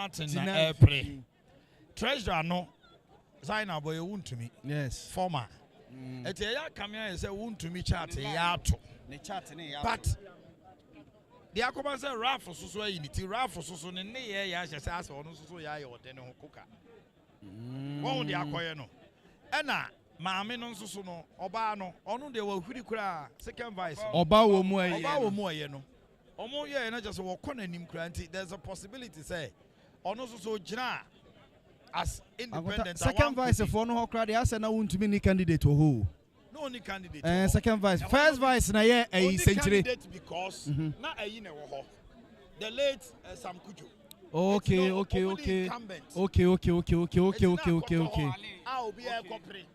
Martin na April. Treasurer no sign up boy won to me. Yes. Former. Et ya come here say won to me chat ya to. Ne chat ne ya. But the akoma say Ralph so unity Ralph so ne ye ya say asa ono so ya ye ode ne ho koka. Won de akoye no. Ena maame no nso so no oba no ono de wa huri kura second vice. Oba wo mu aye. Oba wo mu aye no. Omo ye na just wo kɔ nanim kura nti there's a possibility say ono so gina as independent. Second vice for no kura dey say na wontumi ni candidate ho. No only candidate. Second vice. First vice na ye a century. Candidate because na ayi na wo ho. The late Sam Kujo. Okay. I'll be a corporate.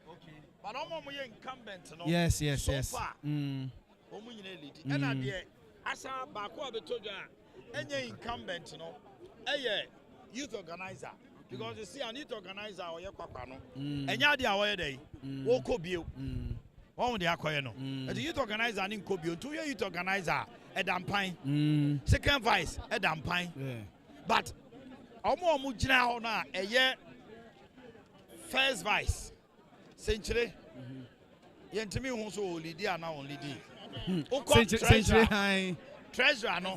But omo mo ye incumbent no. Yes. Sompa. Omo nyina lead. And na dey asa ba ko abetoja enye incumbent no. Eye youth organizer. Because you see an youth organizer or ye kwakwa no. Enya dey awoye dey. Wo ko bio. One dey akoye no. The youth organizer ni ko bio. Two youth organizer edampan. Second vice edampan. But omo gina ho na eye first vice century yentimi hu so lead ana on lead century high treasurer no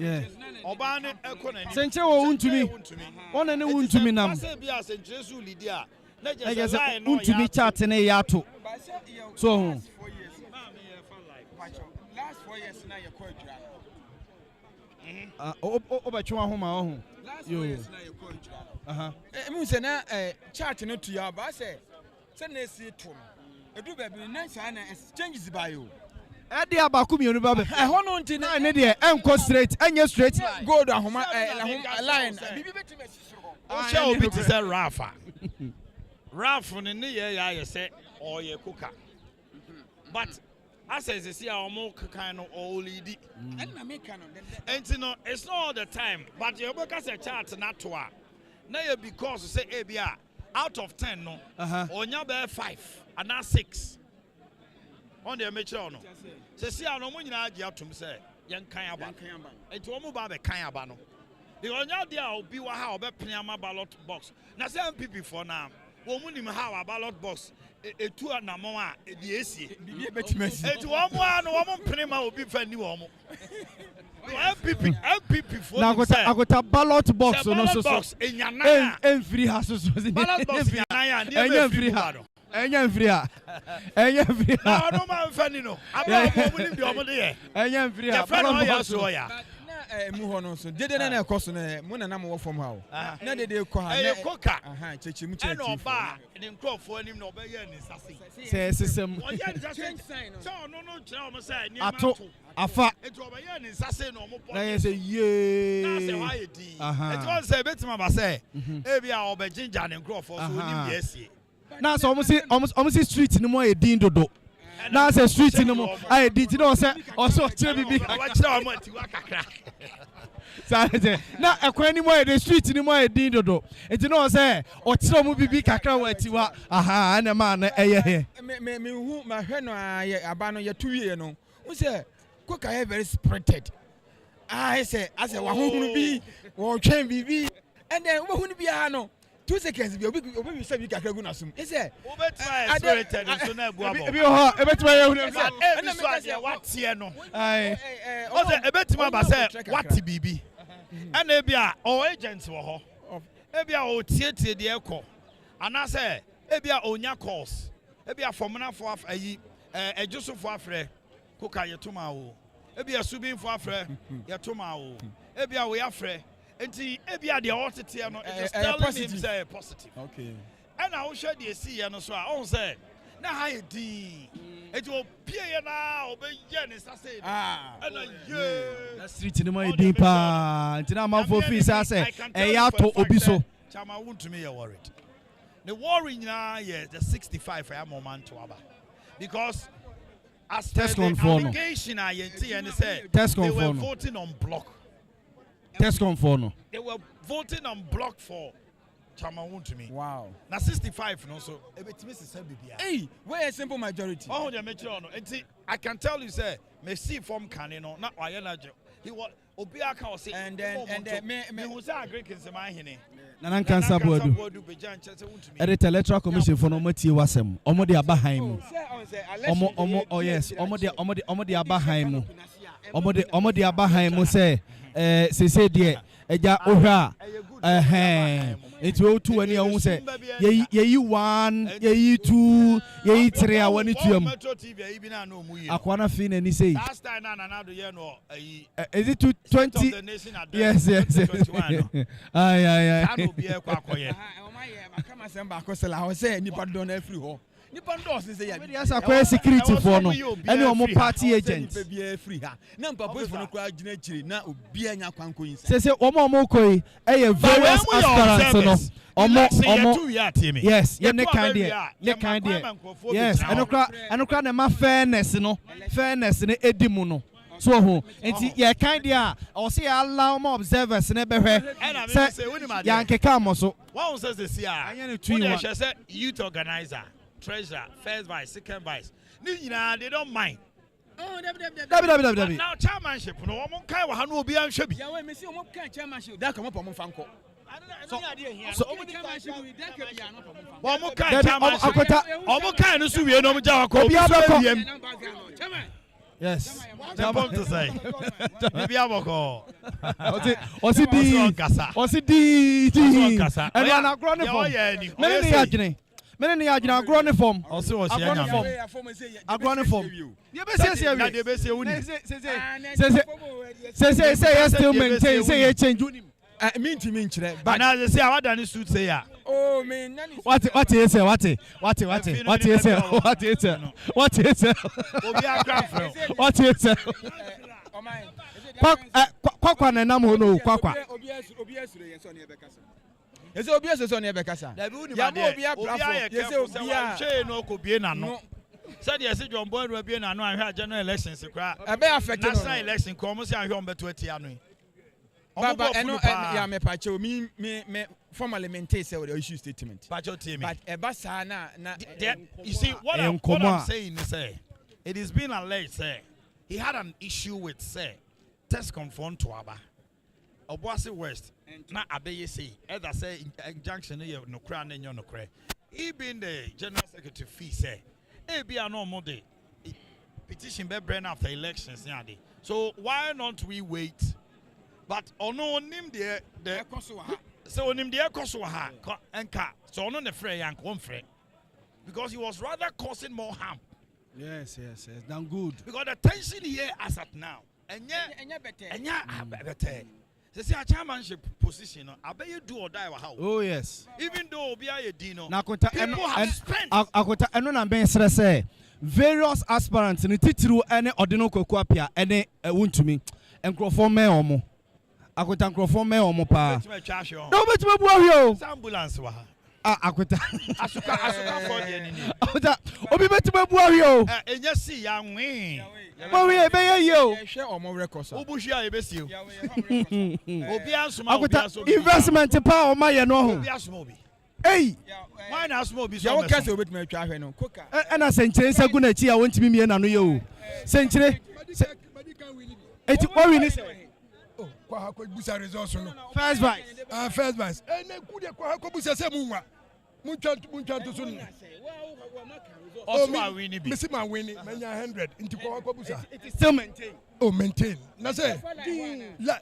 oba ne economy century wo untumi wona ne untumi nam say bia century so lead a na just line no untumi chart ne ya to so last 4 years na ye ko adwira obetwe ho ma ho last 4 years na ye ko adwira emu se na chart no to ya ba say na si to edu baby na sa na changes by you e dey abaku mienu ba be ho no nti na ne dey enko straight enye straight gold ahoma line bibi betima sisiro o she obi ti say Rafa Rafa ne ye ya say oye kuka but as I see our more kind of old lady and no it's not all the time but you work as a chart not to now because say ABR out of 10 no onya be 5 and not 6 on the make sure no say see no mo nyina agi atom say yen kan aba enti wo mo ba be kan aba no the onya dia obi wa ha obepene ama ballot box na say MPP for now wo mu nim ha wa ballot box etu anamon a edi esie bibi betimasi enti wo mo a no wo mo pene ma obi fa ni wo mo MPP for na agota ballot box no so enyana enfiri ha so ballot box enyana ya ndi enfiri ha enfiri ha no ma fa ni no aba wo mu nim de wo de ye enfiri ha ballot box so ya mu ho no so dede na ekoso na mu na mo wo fom ha o na dede ko ha na koka chechi mu chechi na oba ni nkrofo anim na obaye ni sase se sesem oye ni sase so no kira o mo say ni ato afa eto obaye ni sase na o mo po na ye say ye na say why e di eto on say betima ba say e bia oba ginger ni nkrofo so onim ye sie na so omo si street ni mo e din dodo na say street ni mo ai di ti no say o so kire bibi wa kira o mo ti wa kakra say na ekwan ni mo e street ni mo e din dodo enti no say o kire mo bibi kakra wa ti wa na ma na eye he me hu ma hwe no aba no ye tuwie no u say koka he very spirited say wa hunu bi wo twen bibi and then wo hunu bi no 2 seconds bi obi say bi kakra gu na sum e say obetima spirited so na ebu abo bi ho obetima ye hunu e so ade watie no ai o say obetima ba say wati bibi and e bia o agent wo ho e bia o tietie de ekọ ana say e bia onya calls e bia fomnafo ayi ejusofo afre koka yetoma o e bia subinfo afre yetoma o e bia we afre enti e bia de otete no it is telling him say positive okay and I will share the see no so on say na ha di it will pie na obeye ni sase and na street ni mo e din pa enti na man for office say e ya to obi so chama won't me worried the worry na yeah the 65 for a moment to aba because as test the allegation I say they were voting on block. Test conform. They were voting on block for Chama to me. Wow. Now 65 no so hey, where a simple majority. Oh, they make no. I can tell you say me see from Canino, not Ayana. He was Obiaka was saying and then me who say agree in my hine. Nana Kansa Bodu. Edit Electoral Commission for no Mati Wasem. Omo de Abahaimu. Omo oh yes. Omo de Abahaimu. Omo de Abahaimu say say dear Eja Ohra. It will 2 and you say ye 1, ye 2, ye 3 I want it to Aquana Fin and he say last time another year no is it 20 yes aye yes I security for no any omo party agent say omo koi various aspirants no yes ye ne kind there yes enokra na ma fairness no ne edimu no so ho enti ye kind there o say allow more observers ne behwe say yankeka mo so one says this year who say youth organizer treasurer first vice second vice they don't mind. Now chairmanship no one kind of no be answer bi me see omo kan chairmanship that come up omo fanko so omo kan chairmanship omo kan no so wie no omo jawa ko yes jabom to say bi aboko osi di and na agro ne form mene ni agina agro ne form osi agro ne form you be say woni say you still maintain say you change unim minti minchire but now they say awada ni suit say ya oh man what you say what you say obi akra fro what you say kwakwa na nam ho no kwakwa obi asure yen so ne be kasa ese obi asure so ne be kasa ya mo obi aprafo yese obi a hwe no ko bie na no said yes John Boy will be na no ahwe general elections kra e be affect national election ko mo se ahwe on beto atia no Baba eno ya me pache me formally maintain say the issue statement pacho team but e ba sa na you see what I'm saying is say it is been alleged say he had an issue with say test confront to aba Obuasi West na abeye say either say injunction no kra na nyo no kra he being the general secretary fee say e bia no mo de petition be bring after elections nya de so why not we wait. But ono nim de so onim de ekoso ha enka so ono ne frɛ yank one frɛ because he was rather causing more harm. Yes than good because the tension here as at now enya better say a chairmanship position no abeye do or die wa how oh yes even though obi aye di no people have spent akota eno na ben sere say various aspirants ni titiru ene odino kwaku apia ene wontumi enkrofo me omo akota nkrofo me omo pa no betima bu ahio ambulance wa akota asuka for the nini akota obi betima bu ahio enya si ya nwe mo we be ye yo hwe omo record so obuhia e besio obi ansuma akota investment pa o ma ye no ho obi asuma obi hey why na asuma obi so ya wo kase obetima atwa ahwe no koka na senchire nsagu na chi ya wontimi mie na no ye o senchire eti o wi ni kwa hako busa resource no first vice na ku de kwa hako busa se munwa muntwanto so no also we ni bi mesi ma win menya 100 nti kwa hako busa still maintain na say la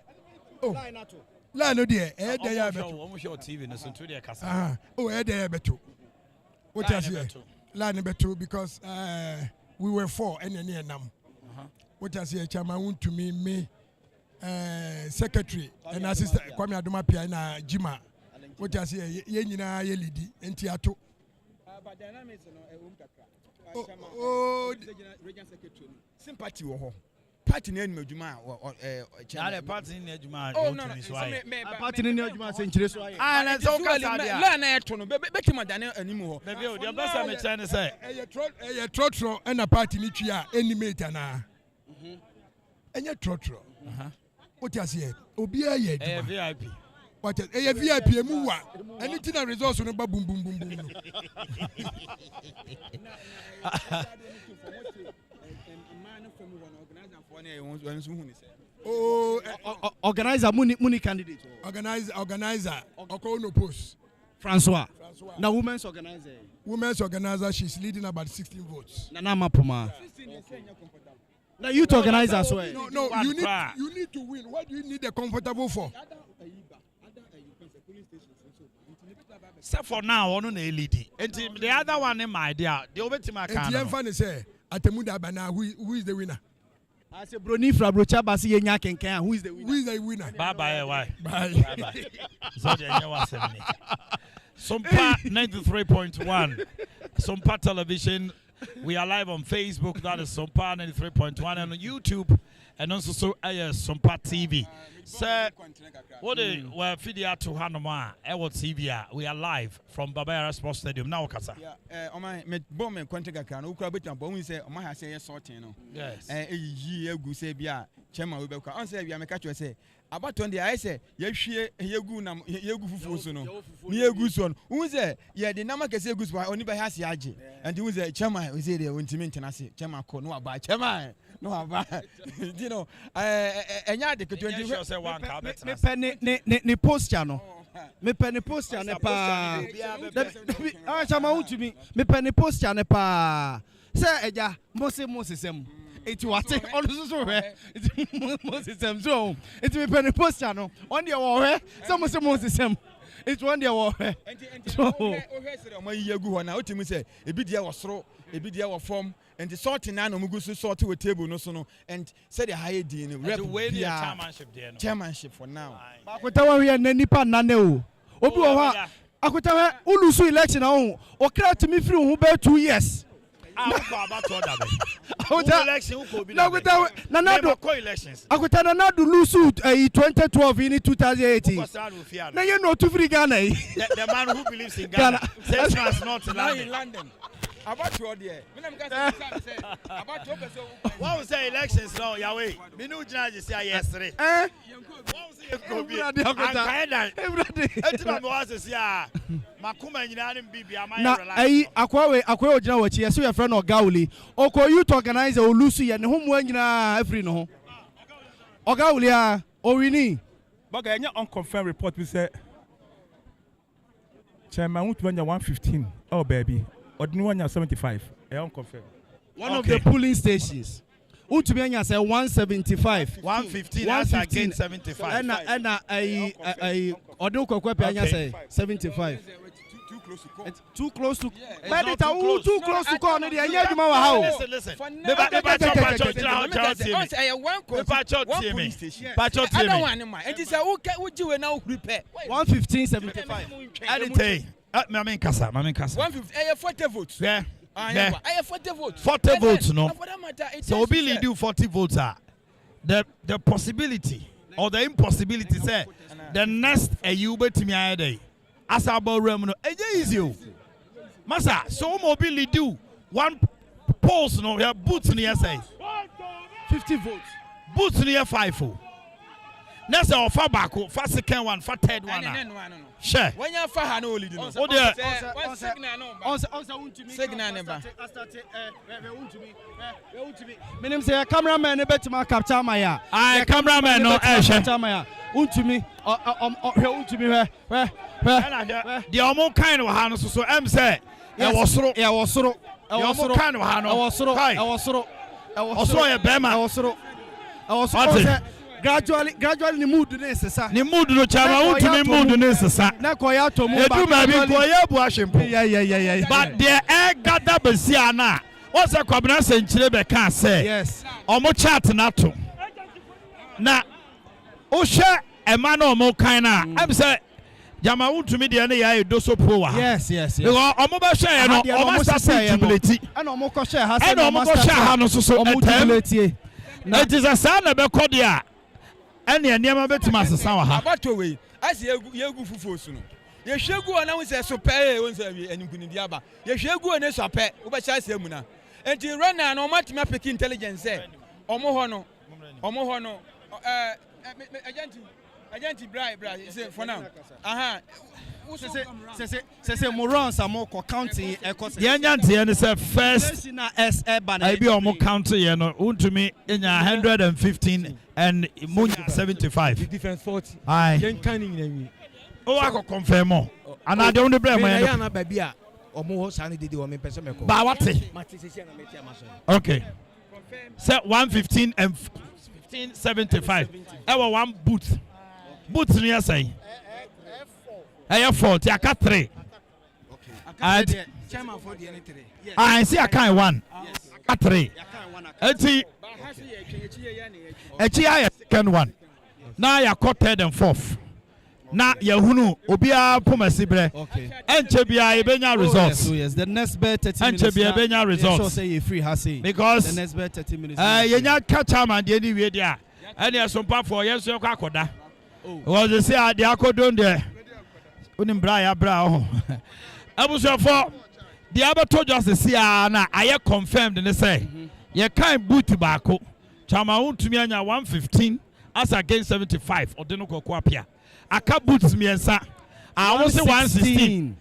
la no de e de ya beto o mo show TV no so to de kasa e de ya beto what you say la no beto because we were 4 and enam what you say chairman want to me secretary and assistant Kwame Adoma Pia na Jima what you say ye nyina ye lidi enti ato but dynamics no e won kakra regional secretary sympathy wo ho party na enum adwuma chairman party na adwuma party na adwuma senchire so aye na so kasa dia la na eto no betima dane anim ho na be o dia basa me chane say e trotro and a party ni twi a enimate na enye trotro what you say obi aye VIP what e VIP emu wa anything na resource no ba bum bum no Organizer muni candidate. Organizer. Okay, no post. Francois. Now women's organizer. She's leading about 16 votes. Nana Mapuma. Now youth organizer as well. No, you need to win. What do you need the comfortable for? Except for now, on the LED. And the other one in my idea, the over to my car. And the funny say, Atemuda Bana, who is the winner? I say Broni fra Brocha Basi Nyak and Can. Who is the winner? Who is the winner? Bye. Bye. So Sompa 93.1. Sompa Television. We are live on Facebook. That is Sompa 93.1 and on YouTube. And also Sompa TV. Sir, what we feed to Hanoma, Ewo TV. We are live from Yara Sports Stadium. Now, Kasa. Yeah, my bomb and Quantica can, who crab it and bone say, my say, sorting. Yes. A good say, Chema Ubeka. On say, I catch you say, about 20 I say, Yagunam, Yagu, near Gooson. Who is there? Yeah, the number can say goose by only by Hasiaji. And who is a Chema, we say they want to maintain us, Chema, no, by Chema. No, you know, and yeah, the ni post channel. Me penny post channel pa. Ah, chama uti me penny post channel pa. Say eja, Moses em. It was on so Moses so. It me penny post channel. On the war, some Moses em. It's one day war. So, my yagu na uti me say, e bi dia was a bit of form and the sorting and Mugusu sort to a table no sono and said a high dean chairmanship for now. Akutawa we and Nipa Naneo. Obuwa Akutawa Ulusu election on or cry to me through who bear 2 years. Election who be elections. Akutana na do Lusu 2012 in 2018. Now you know to free Ghana. The man who believes in Ghana says not in London. About your dear. About your person. What was the elections now, Yahweh? We knew judges say yesterday. What was it? Na akwawe ogina wachi yeso your friend Ogawuli oko youth organizer olusu ye ne homo anyina afri no ho Ogawuli a owini but anya unconfirmed report we say chairman who 115 oh baby ordinary 75 unconfirmed one of the polling stations Utubianya say 175 115 that's against 75 and I Odu Kokwepe anya say 75 too close to but it's too close to call the anya duma wa how listen I don't want him it is a who you now prepare 115 75 anything Mamin Kasa 150 40 votes yeah I have 40 votes. 40 votes, no. So Billy do 40 votes. The possibility or the impossibility say the next you bet me a day. As about Remuno, easy. Massa, so Billy do one polls no here boots near say 50 votes. Boots near 5. Next or far back, for second one, for third one. Sure. When you're far, no lead. Oh, dear. Minim say cameraman e betima capture my I cameraman no capture my untumi untumi hwe the omo kind of hand so em say e wosoro kind of hand osoro ye bema osoro gradually the mood necessary ni mood no chama untumi mood necessary na koya to mu edu ma bi koya bu ahempo yeah but the air gather besia na what's a kwabena senchire be kan say yes omo chat na to na o hwe e ma na omo kan na em say jama untumi de na ya edoso pro wa yes because omo be hwe ye no omo start jubilate and omo ko share ha say omo ko share ha no so omo jubilate na it is a sign na be kodi a ene eniema betima asesa wa ha abato we asi yegu fufu osu no ye hwegu na wo se so pe won se animkuni di aba ye hwegu ne so pe wo be cha se mu na enti runner na o matimi apeki intelligence e omo ho no agent bra say for now Say mo runs amo ko counting ekose. The Nyanti and say first I be omo counting you know untumi enya 115 and munya 75. The difference 40. Aye. Yen canning na. Oh I go confirm more. And I don't blame me. Na baby a omo ho sane dede o me pese me ko. Ba wate. Okay. Say 115 and 1575. Ewa one boot. Boots near say. I 40. I got 3. Okay. Chairman for the any 3. I see I can't 1. I 3. Eti. Echi I second 1. Now you got 3rd and 4th. Now Yahunu Obia Pomasibre. Okay. Enchebia Ebenya results. Yes. The next bet 30 minutes. Enchebia Ebenya results. So say you free hasi. Because the next bet 30 minutes. Yenya catch man the anyway there. And there's some part for yes you kwakoda. Was they say the akodon there. Unim bra bra. Abuso for the other told us to see na I confirmed and they say you can't boot tobacco. Chama untumi anya 115 as against 75 or deno ko kwapia. Aka boots me and I want to say 116.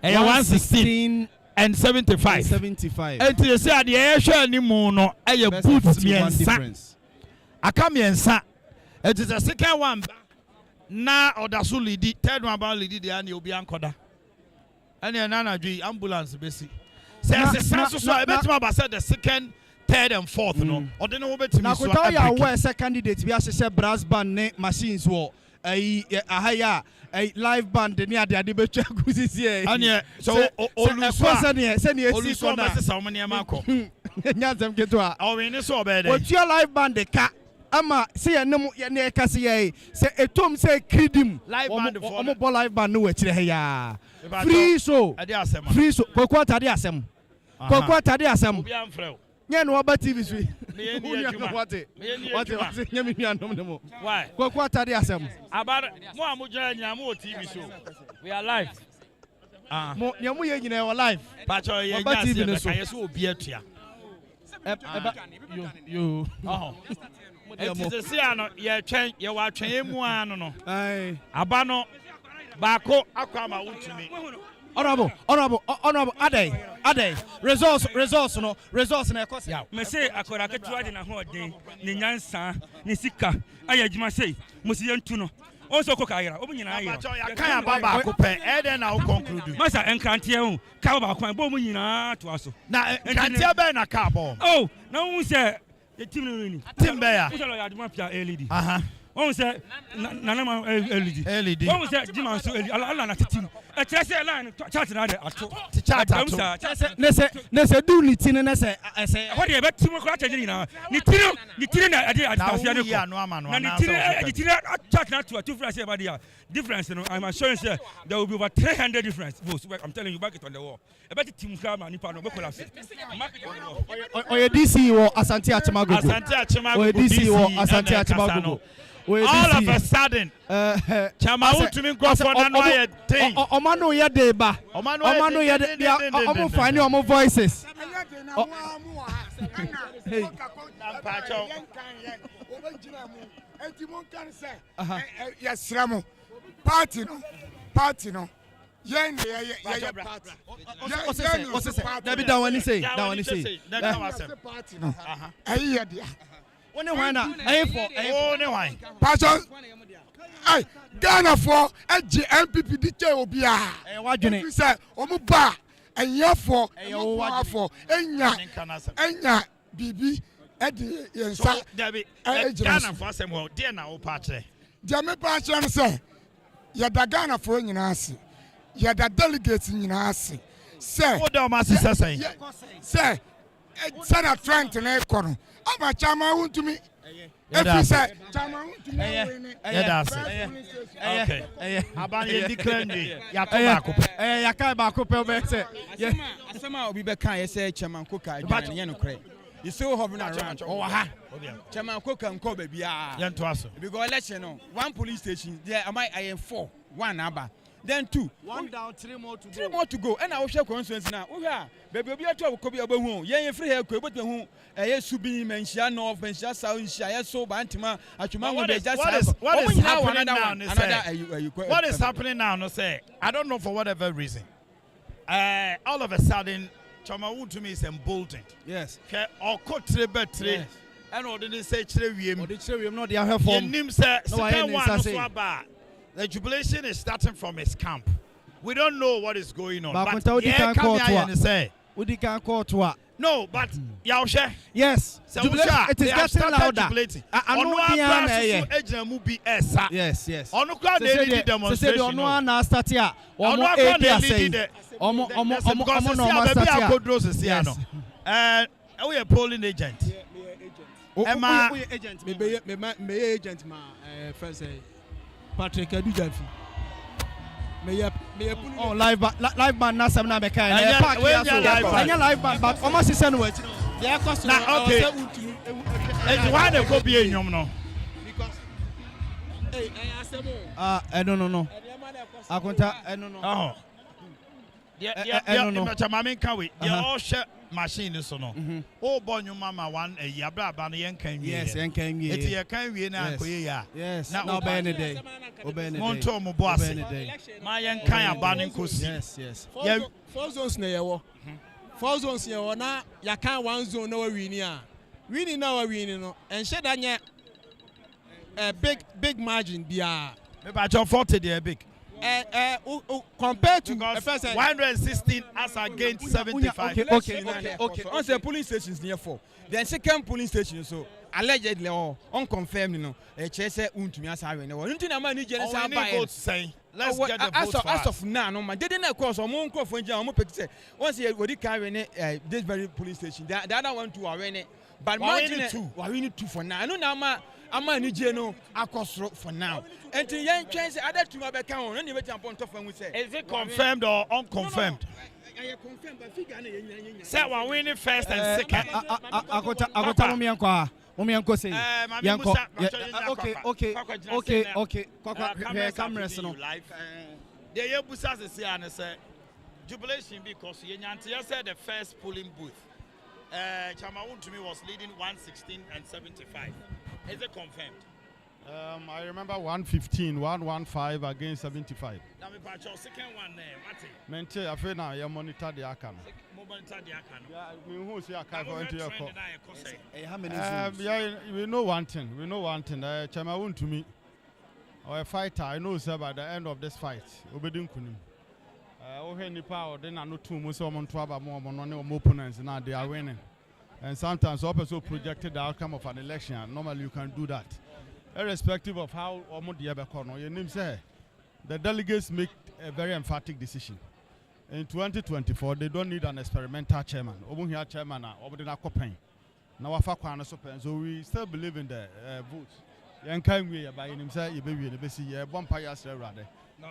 116 and 75. 75. And you say the air share ni no e boots me and aka me and it is the second one na odaso lidi third one about lidi dey na obi ankoda. And na dwi ambulance besi. Say so I bet about say the second, third and fourth no. Or dey no bet me so. Na ko ya where second candidate bi asese brass band ne machines wo. Ahaya live band ni ade betwa gusisi e anya so oluso se ne esi so na se sawo ne ma ko nya zam keto a o we ni so obede otua live band ka ama se ye nem ye ne ka se ye se etom se kridim live band for omo ball live band no we kire he ya free so kokwa tade asem obi amfrɛ nye no ba TV so what nyame nuanom ne mo why kokwa tade asem about mo amujra nya mo TV show we are live mo nyamo ye nyina we live pacho ye nya TV no so yeso obi atua yo it is see ano ye twen ye wa twen emu ano no aba no baako akwama wutumi honorable Adey results na ekosi ya me say akora ketua de na ho den ni nyansa ni sika aya adwuma sei musi yentu no onso ko Yara obu nyina ayo ya kan baba ko pe e den na wo conclude masa enkrante hu ka baba kwan bo mu nyina to aso na enkrante be na ka bo oh na hu say team no ni team be ya uso lo ya adwuma pia LED on say nana LED on say jima so ala na team e kire say line chat na de ato chat ne se do ni tin ne se ho de be team ko acha nyina ni tin na ade adifafia ne ko na ni tin chat na to two friends about there difference no I'm assuring say there will be over 300 difference votes I'm telling you back it on the wall e be team kra ma nipa no be collapse market on the wall oye DC wo Asante Achemagogo oye DC wo Asante Achemagogo all of a sudden chama utumi nkrofo na no ye thing omano ye de ba omano ye de omo fine omo voices hey pacho Etimon kan say yesramo party no yen ye party what's say David that one say party no ayi dia one why na ayi for ne why pastor ay Ghana for MPP dj obi a wadwene say omo ba enya for enya bibi edi yensa David Ghana for asem ho de na wo pa kire Jame pa kire no say ya da Ghana for nyina ase ya da delegates nyina ase say wo da ma sisa say Sana Trent na ekono ama chama huntumi efi say chama huntumi okay aban ye declare ya to ba ko ya kai ba ko pe be say asema obi be kan ye say chairman koka adwane ye no kre you still hovering around oh ha chairman koka nko ba bia ye nto aso because election no one police station there am I am 4 one aba then 2. 1 down, 3 more to go. 3 more to go. And I will share constituency now. Oh yeah, baby, be a trouble. Could be a bone. Yeah, free hair. But who? Yes, to be mentioned North, mentioned South, Shire, so Bantima. What is happening now? What is happening now? No say. I don't know for whatever reason. All of a sudden, Chamawu to me is emboldened. Yes. Okay. Or cut 3 better. And or didn't say 3 Or the 3 not the other form. The jubilation is starting from his camp. We don't know what is going on. But yeah, come here and say. We can't call to no, but Yaoshe. Yes. It is getting louder. I know yes, yes. They did demonstration. We are polling agent. Agent, first Patrick Adujanfi. Oh, live band na sem na be kai na park ya so anya live band but almost is no wachi They cost na okay e why dey go be enyom no because no akonta no oh yeah mama can we they all share machine so no oh boy you mama one a yabra ba no yen kan wie yes yen kan wie eti ye kan wie na akoye ya yes na obey any day monto mo bo ase ma yen kan aba no nkosi yes four zones na yewo 4 zones yewo na ya kan 1 zone na we win na we win no en she da nye big margin bia me ba John 40 dey big compared to 116 as against 75. Okay. On the polling stations near 4. Then second polling station so allegedly or unconfirmed, you know, a chase untumi as I know. Until a man say let's get the votes as of now, no man didn't cross or moon crop for Jam. Once you go to carry this very police station, the other one to arena. But we need 2 for now. I know now. I'm a Nigeno across for now. And the young chance other 2 have account and you wait upon top and we say, is it confirmed or unconfirmed? I confirmed by figure. Say we're winning first and second. Akota mo yanko say yanko okay cameras no the yebusa say and say jubilation because Yenyantia said the first polling booth Chamawun to me was leading 116 and 75. Is it confirmed? I remember 115, 115 against 75. Now me patch second one there, Mate. Mente afe na ya monitor the account. Monitor the account. Yeah, we who see account for into your call. How many zooms? Yeah, we know one thing. Chamawun to me or a fighter, I know sir by the end of this fight, obedin kunim. Nipa or then I know 2 months or more opponents now they are winning. And sometimes also projected the outcome of an election. Normally you can do that. Irrespective of how your name say, the delegates make a very emphatic decision. In 2024, they don't need an experimental chairman. Chairman now so we still believe in the votes. By himself, you baby, you vampire rather. No,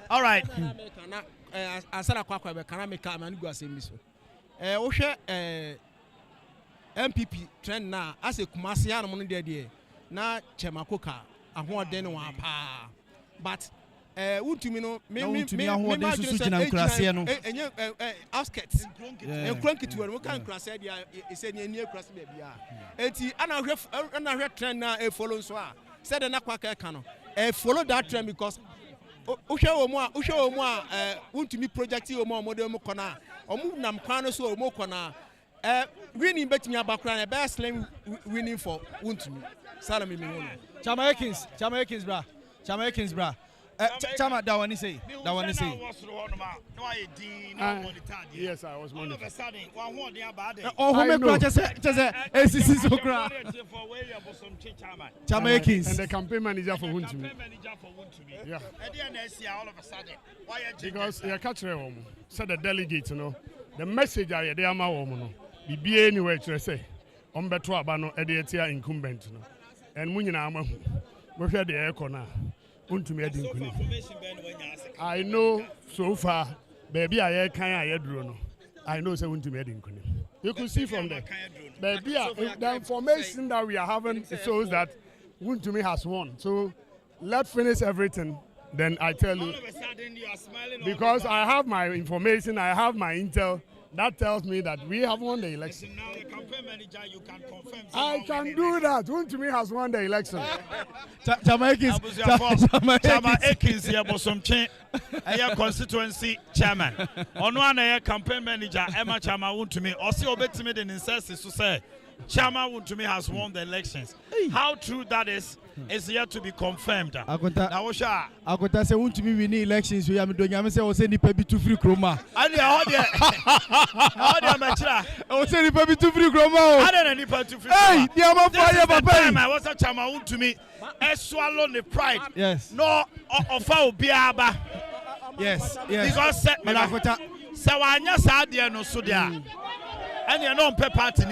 all right. Asana kwa be kana make am anigu asem biso. Wo hwe MPP trend na ase kumase ya no de na chemakoka ahoden wa pa. But untumi no me ahoden susu gina nkurase no. Enye outskirts. Enkronkiti wo kan nkurase dia ese ni eni nkurase be bia. Enti ana hwe trend na e follow so a. Said na kwa ka no. Follow that trend because uhwe omu a untumi project omu model mu kona omu nam kwan no so omu kona winning betimi abakura na best slam winning for untumi salami mi wono Jamaicans bra Chama that one say yes I was monitoring. ACC so cry Jamaicans and the campaign manager for Untumi. Yeah. All of a sudden because you catch them said the delegates, you know, the message are there ma wo no bibie anywhere to say on beto aba no e dey tia incumbent no and mu nyina amahu wo hwe de e kona Untumi adi nkuni. I know so far baby aye kan aye duro no I know say Untumi adi nkuni. You could see from there. But the information that we are having shows that Wuntumi has won. So let's finish everything. Then I tell you. All of a sudden you are smiling. Because I have my information, I have my intel. That tells me that we have won the election. Now the campaign manager, you can confirm. I can do that. Wuntumi has won the election. Jamaicans. Jamaicans, constituency chairman. On one campaign manager, Emma Chama Wuntumi. Also, obetime the incest to say, Chama Wuntumi has won the elections. How true that is yet to be confirmed. Akonta say Wuntumi win elections. We am doing. I say we say nipa bi tu free kroma. How dia machira. We say nipa bi tu free kroma. How dia nipa tu free kroma. Hey, dia ma fire papa. I was a Chama Wuntumi. Swallow the pride. Yes. No offer obiaba. Yes. Because Sawanya Sadia no Sudia. And you know, party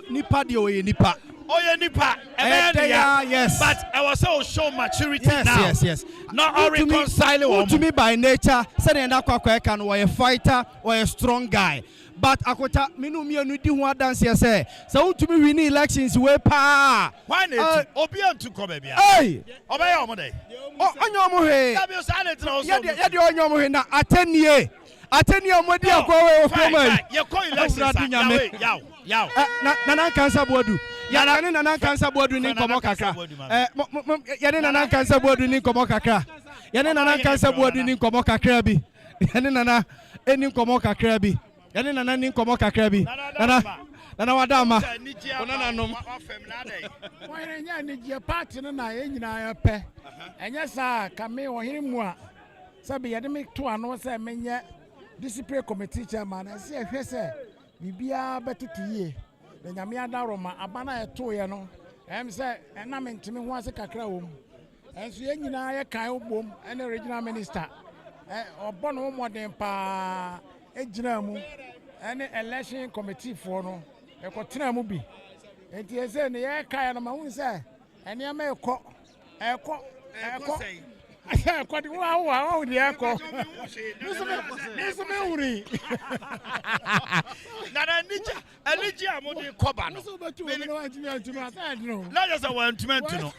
nipa de oye nipa. Oye nipa. Yes. But I was so show maturity now. Yes. Not all reconciling. To me by nature, say na kwakwa kan we a fighter or a strong guy. But akota minu mienu di ho dance say to me win elections we pa. Why not? Obian to come bia. Hey. Obey omo dey. Onyo mo he. That be silent now. Ya de onyo mo he na atenie. Atenia modi akwa we ofoma. You call election yaw. Nana kansa bodu. Ya nana kansa bodu ni komo kakra. Ya nana kansa bodu ni komo kakra. Ya nana kansa bodu ni komo kakra bi. Ya nana eni komo kakra bi. Ya nana ni komo kakra bi. Nana wadama. Onana nom. Why nya ni je party no na ye nyina ya pe. Enya sa ka me wo hiri mu a. Sabi ya de me to ano se menye discipline committee chairman na se ehwe se bibia betutuye. Na nyame adaroma abana eto ye no. Em se na mentimi ho ase kakra wo mu. Enso ye nyina ye kan obom ene regional minister. Obo no modern pa ejina mu. Ene election committee for no. Ekotena mu bi. Enti ese ne ye kan no ma hu se ene ama ekọ. Ekọ di wa di ekọ. Niso me wuri. Na eliji amodi koba no. Niso betu me no antimi aside no. Na just a antimi no.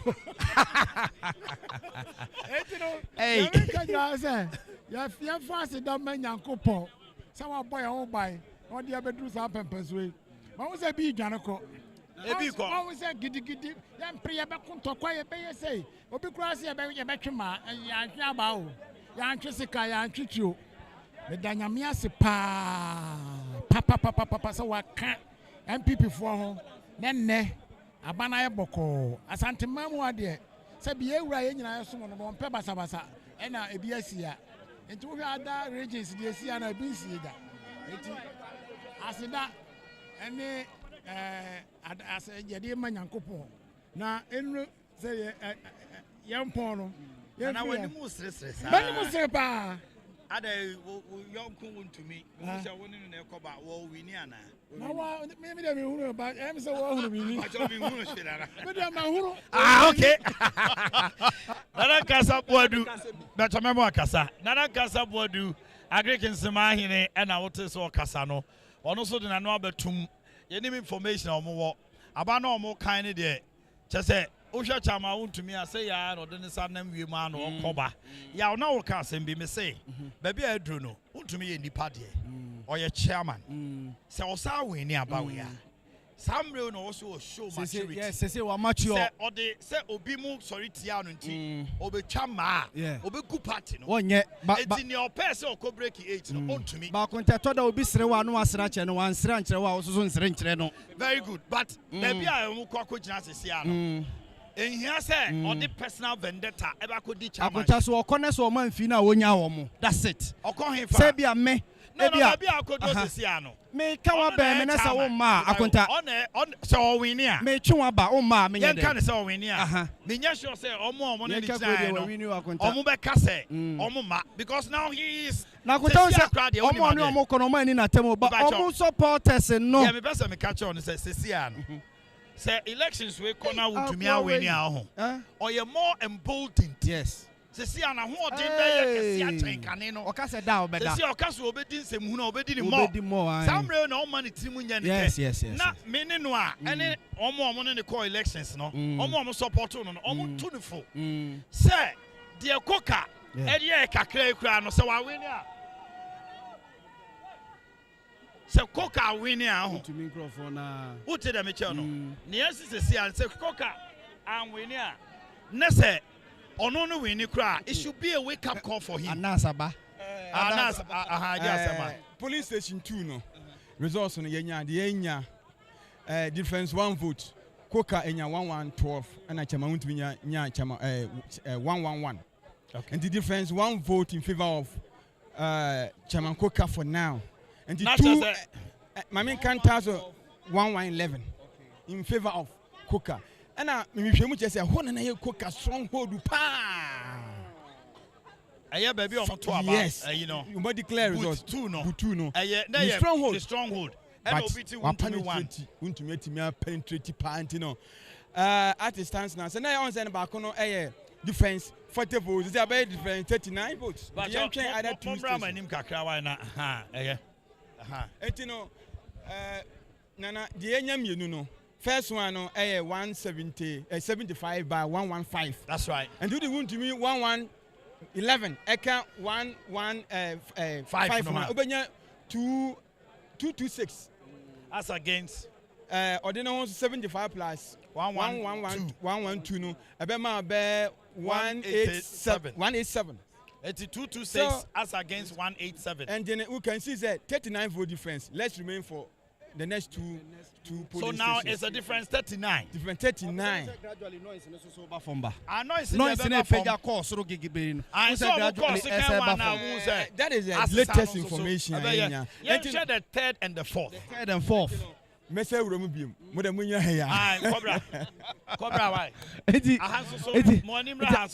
Enti no. Hey. Ya say ya fast da man Yankopon. Sa wa boy ho bai. No dia bedru sa pempeswe. Ma wo say bi dwane ko. Ebi ko. Ma wo say gidigidi. Ya mpre ya be kontokwa ye be ye say. Obi kura se ye be twema. Ya hwe aba o. Ya ntwe sika ya ntwetio. Me danyame ase pa so waka MPP fo ho. Nenne abana ye boko. Asante mamu ade. Se bi ewura ye nyina so no bo mpe basabasa. E na ebi asia. Enti wo hwe ada regions de asia na ebi nsie da. Enti asida ene as yede ma Nyankopon na enu se yempon no na wani mu sresre sa bani mu sre pa ada yonku Wuntumi mu se woni no ekoba wo wini ana na wa me de me huru ba em se wo huru wini ajo me huru shirara me de ma huru okay nana kasa boadu beto me mo akasa nana kasa boadu agrikin sema hine na wote so kasa no ono so de nanu abetum ye nim information omo wo aba na omo kan ne de chese ohwa chama Wuntumi ase ya no de ne sanam wie ma no okoba ya na wo ka asem bi me say ba bia adru no Wuntumi ye nipa de oye chairman se osa we ni aba we ya samre no also show maturity yes say wa mature se ode se obi mu sorry tia no nti obetwa ma obeku party no wonye eti ni opese se okobreak 8 no Wuntumi ba konta to da obi sere wa no asra che no wan sra nkyere wa so nsere nkyere no very good but there be a mu kwako gina sese ano ehia se ode personal vendetta e ba ko di chairman akonta so okone so man fi na wonya wo mo that's it okon fa say bia me no be akodo sese ano me ka wa ba me na sa wo ma akonta on so win ya me twa ba wo ma me yen kan so win ya me nya sure say omo no ni try no omo be ka say omo ma because now he is na akonta say omo ni omo kono ma ni na temo ba omo supporters no yeah me person me catch on say sese ano say elections we corner Wuntumi awin ya ho or you more emboldened yes Sesi ana ho den be ye kese atwen kane no. Oka se da obeda. Sesi oka so obedi nsem hu na obedi ni more. Samre na o man timu nya ne. Yes. Na me ne no a ene omo ne call elections no. Omo support no no. Omo tu ne fo. Say de koka e de kakra ekura no se wa win a. Se koka win a ho. To microphone na. Who tell them no. Ne sesi an se koka and win a. Ne se ono no win kra. It should be a wake up call for him. Anasaba. Police station 2 no. Results no yenya difference 1 vote. Koka enya 1112 and Chama won't nya Chama 111. Okay. And the difference 1 vote in favor of Chama Koka for now. And the not two Mami Kantazo 1111 in favor of Koka. And me hwemu che say ho na ye Koka stronghold pa. Aya baby on to about you know. You might declare results. Two no. The stronghold. The stronghold. But one penetrate me penetrate pant no. At the stance now. So now on send back no defense 40 votes. Is about defense 39 votes. But you train other two stations. Nim kakra why na Etino nana the enyam yenu no. First one no 175 by 115. That's right. And do the one to me 11 eka 115 no obenya 226 as against ordinary 75 plus 112 no ebema be 187 it's 226 as against 187 and then we can see that 39 vote difference. Let's remain for the next two police so now stations. It's a difference 39 different 39 gradually noise no so ba fomba noise na peja course ro gigibere no so gradually that is the latest information yeah share the third and the fourth Mese uromu biom mo da munya he ya cobra why eti morning ra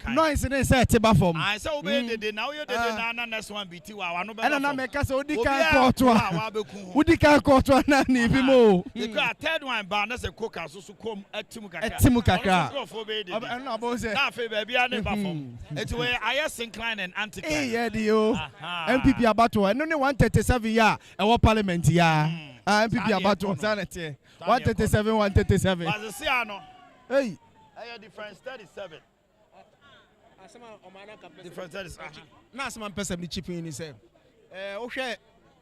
noise ne say te ba fom say obey de now you de na next one biti wa no be na me ka say odika court a odika court na na bi mo because third one ba na say coca so kom atimu kakra na bo say na fe ba bia ne ba fom eti we ayes incline and anti yeah di o MPP abato no ne 137 ya e wo parliament ya MPP about 137. But the Siano, hey, difference 37. Difference 37. Now, some person chipping in his head. Okay,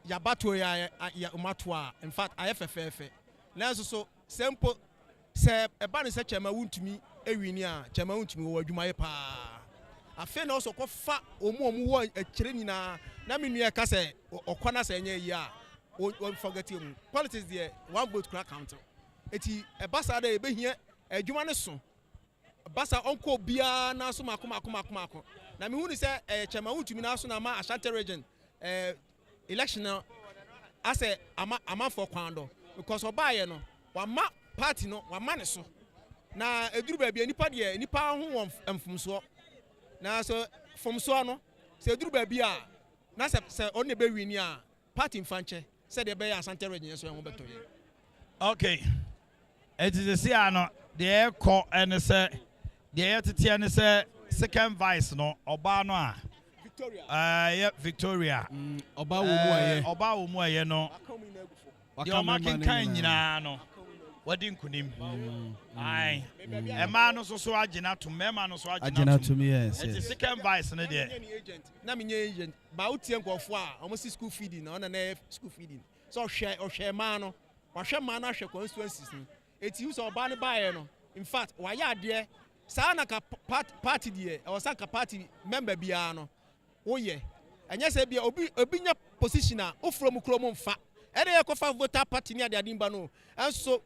Yabato ya Umatwa. In fact, I have a fair. Now, so simple. Say a banner such a maun to me, a winia, Chamaun to me, or you my pa. I feel also quite fat or more a chirina, Naminia Cassa or Quanas and ya. Won't forget him. Politics there, one vote crack counter. Eti a bassa de be here, a Jumaneson. A bassa uncle Bia Nasuma Kuma. Now, me who say a Chamaun to me Nasuna Ashanti region election as a ama for Quando because of Bayano, one map party no, one man so. Now, a drew baby, any party, any pound who from so. Now, so from Suano, say drew baby, Nasa say only baby party in Fanche. Said the Bay Ashanti region so better. Okay. It is a Siano, the air court and say the air to and say second vice no Obano. Victoria. Victoria. Oba umu no. You're marking kind no. What didn't kunim? Aye. A man also so agina to member no so agina to me, yes. It's the second vice no there. Nami agent. Bautian kwa almost school feeding on an school feeding. So share man or share man or share constituencies. It's use of banner buyer no. In fact, why ya dear Sanaka party dear or Saka party member biano. Oh yeah. And yes, be obinya positioner from Chromon fat. Any kofa voter party near the Adimbano. And so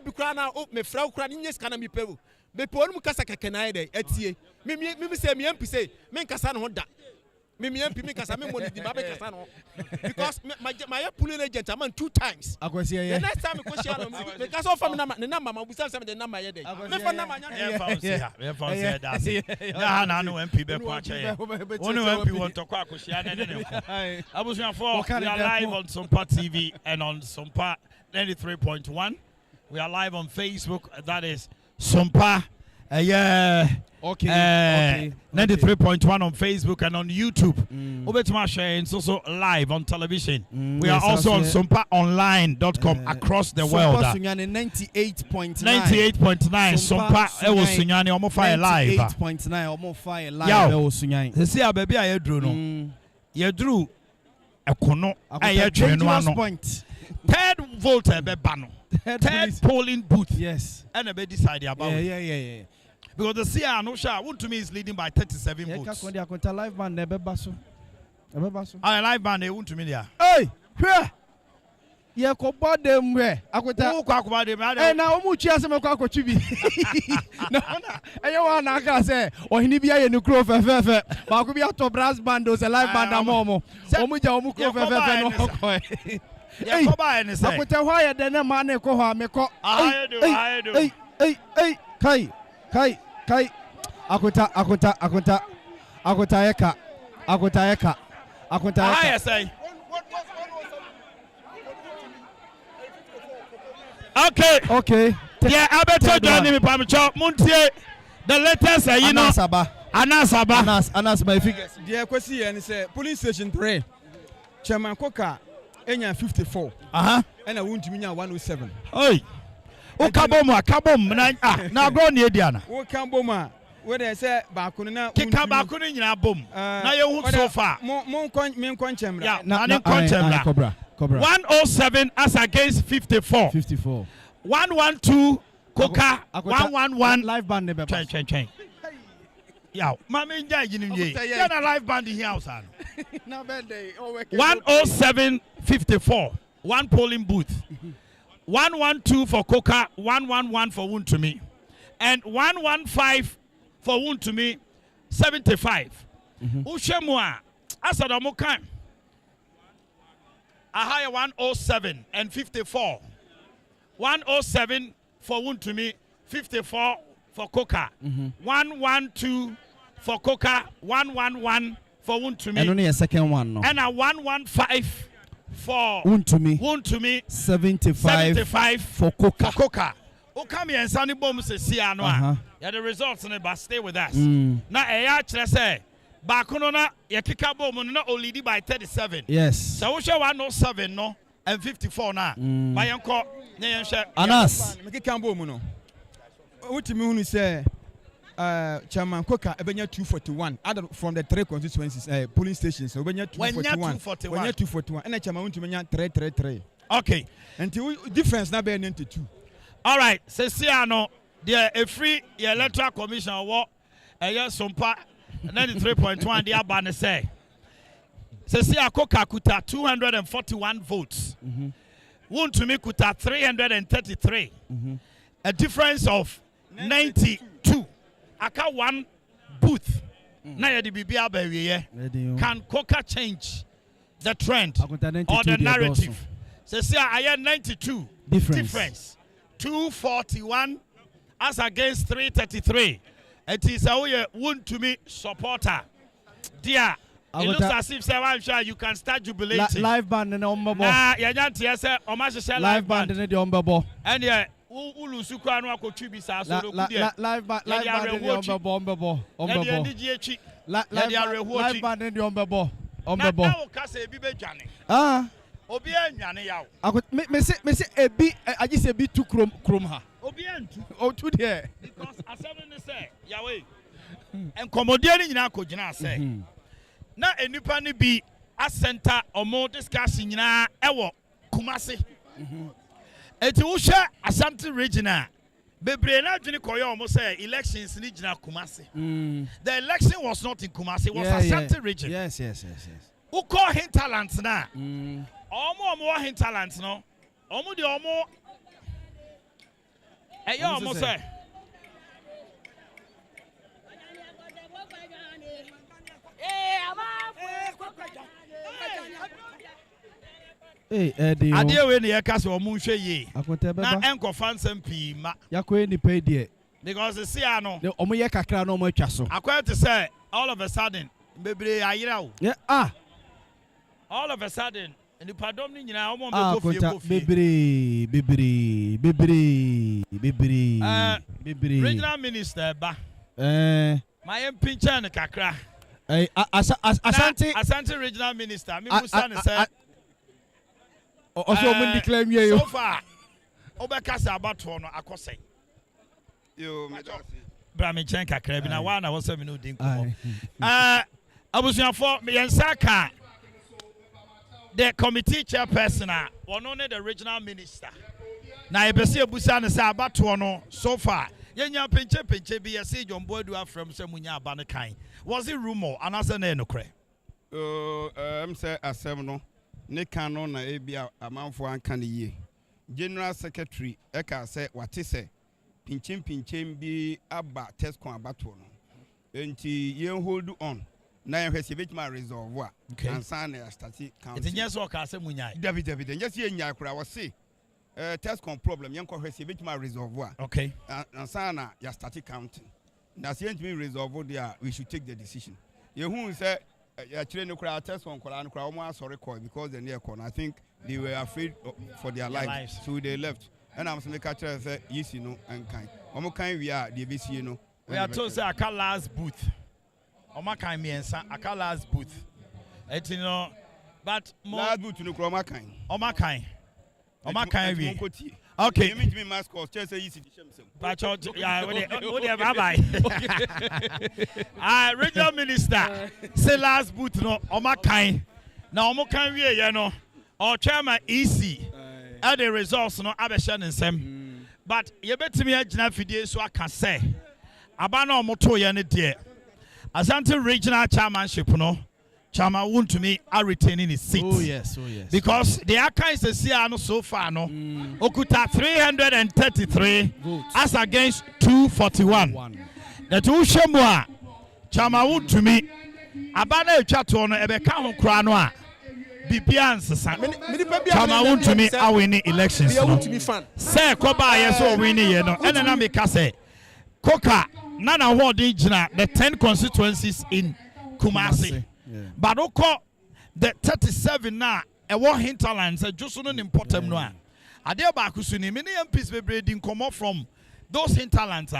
be crana up me frau cranies can be pevu. Be poor Mukasaka canide, etie. Mimi say me MP say, men Casan Honda. Mimi MP because I'm money the Babe Casano. Because my pulling agent I'm 2 times. I go see the next time question because of the number we sell some the number yesterday. Me for number na no MP be kwa che. One MP want to kwa kushia na ne. Abusuan for we are live on Sompa TV and on Sompa 93.1. We are live on Facebook, that is Sompa. Yeah. Okay. 93.1 on Facebook and on YouTube. Obetuma sharing also live on television. We are also on sompaonline.com across the world. Sompa Sunyani 98.9. 98.9 Sompa Ewo Sunyani Omo Fire Live. 98.9 Omo Fire Live Ewo Sunyani. They say baby I drew no. You drew a kono I dangerous point. Third voter be bano. Third polling booth. Yes. And a be decided about. Yeah. Because the CR no sure want to me is leading by 37 votes. Yeah, live band nebe baso. I live band they want to me there. Hey, where? Yeah, ko dem where? Akweta. Who kwa dem? Eh na omu chi asem kwa akotwi bi. Na eyo wa na aka say ohini bia ye nu kro fefefe. Ba ko bia to brass band o say live band amomo. Omu ja omu kro fefefe no ko. Yeah, ko ba any say. Akweta hwa ye de na ma na ko hwa me ko. I do. Hey. Kai. Akweta yeka. I say. Okay. Yeah, I better join me, Pamicho. Muntie. The letters say, you know. Anas, my figures. Dear Kwesi, and say police station 3. Chairman Koka, Enya 54. And I want to mean 107. Oi. Kabom. Now go near Diana. O Kamboma. Where they say Bakunina. Kikabakuni in a boom. Now you so far. Mon Conchem. Yeah, Cobra. 107 as against 54. 112 Coca 111 live band never. Change. Yeah, Mammy Jay, live band in here house. 107 54. One polling booth. 112 for Coca, 111 for Wound to me, and 115 for Wound to me, 75. Ushemwa, Asadamokan. A higher 107 and 54. 107 for Wound to me, 54 for Coca. 112 for Coca, 111 for Wound to me. And only a second one, no. And a 115 for Wound to me. 75 for Coca. Okami and Sunny Bomb says, see, I know. Yeah, the results in it, but stay with us. Now, a actually say. Bakunona, ya kika bomb no only by 37. Yes. So we share 107 no and 54 now. By uncle, Anas. Kika bomb no. What me who say Chairman Koka ebenya 241 from the 3 constituencies polling stations so ebenya 241 241 and Chairman who menya 333. Okay. Until difference na be 92. All right. So see no there a free electoral commission award Sompa 93.1 the abane say. So see Koka kuta 241 votes. Wound to me kuta 333. A difference of 92. Aka one booth. Na ya di bibia ba wiye. Can Coca change the trend or the narrative? So see I had 92 difference. 241 as against 333. It is a wound to me supporter. Dear, it looks as if I'm sure you can start jubilating. Live band and on Nah, you can't say live band and on and yeah, Ulusuka no akotribi sa so live band and live band and on Now ka say bi be dwane. Obi anwane yawo. Me say ebi I just say bi tu krom ha. Obi antu. O tu there. Because asem ne say yawe. Enkomodie ni nyina akogina say. Na enipa ne bi asenta omo discussion nyina ewo Kumasi. Eti wo hwe Ashanti regional bebre na adwene koyo omo say elections ni gina Kumasi. The election was not in Kumasi, it was Ashanti region. Yes. Who call hinterlands na? Omo hinterlands no. Omo de omo omo say. Hey, Eddie. Adia we ne yeka se omo hwe ye. Na enko fansem pi ma. Yakwe ni pay die. Because the see no. The omo ye kakra no omo atwa so. Akwa to say all of a sudden bebre ayira wo. Yeah, all of a sudden and the pardon ni nyina omo be go fie. Bebre. Regional minister ba. My pincha ne kakra. Ashanti regional minister. Me musa ne say. Also mun declare me so far. Obeka say abato no akose. Yo, bra me chen kakra bi na wa na wo say me no din ko. Abusuafo me yensaka. The committee chairperson one only the regional minister. Na ebese ebusa ne say abato no so far. Yenya penche bi yesi Jombo do afrem say munya aba ne kan. Was it rumor and as na enokre? Say asem no ne kan no na ebia amanfo anka ne yie. General Secretary eka say wate say pinchem bi aba test kon abato no. Enti ye hold on. Na ye hwese betima resolve a. And san na start count. Enti nyes o ka say munya. David nyes ye nya kura wo say test con problem yanko hwese betima resolve. Okay. And sana ya start counting. Na say enti resolve there we should take the decision. You who say ya chire no kura test con kura no kura omo sorry call because the near corner I think they were afraid for their lives. So they left. And I'm saying catch say yes you know and kind. Omo kind we are the BC you know. We are told say aka last booth. Omo kind me ensa aka last booth. Et you know but last booth no kura omo kind. Omo kind. Oma kan we. Okay. Me mask cause say easy to shame. But yeah, bye bye. Regional minister say last booth no Oma kan. Na omo kan we ye no. Or chairman EC. At the results no abesha nsem. But ye betimi agina fidie so aka say. Aba na omo to ye ne de. Ashanti regional chairmanship no. Chama want to me are retaining his seat. Oh yes. Because the Akais is here so far no. Okuta 333 votes as against 241. The two Shemwa Chama want to me Abana Chaton Ebeka ho kra no a Bibian sesa. Chama want to me are winning elections. Say Koba yes or winning ye no. And then I make say Koka nana ho di gina the 10 constituencies in Kumasi. Yeah. But the 37 now, a war hinterland said just on important no. Adia Bakusuni, many MPs be breeding come off from those hinterlands.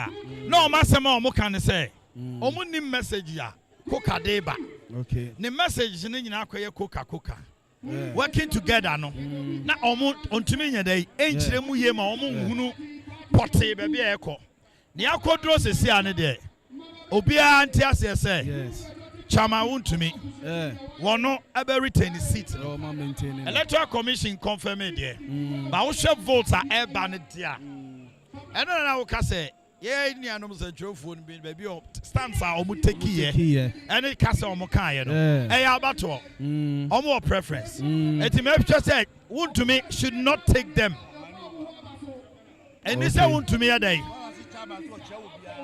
No, Massamo Mokan say, Omuni message ya, Coca Deba. Okay. The message in Coca. Working together, no. Now, on to me, day, ain't Remu Yema, Omu, Potte, baby echo. Niako draws a sea day. Obia Antias say, yes. Chama want to me. One no ever retain his seat. Electoral Commission confirm it there. But our votes are air banned there. And then I will say, yeah, Indian knows a Joe phone being baby stands are almost take here. And it cast on Mokaya. Hey, Alberto. Or more preference. And the map just said, want to me should not take them. And this I want to me a day.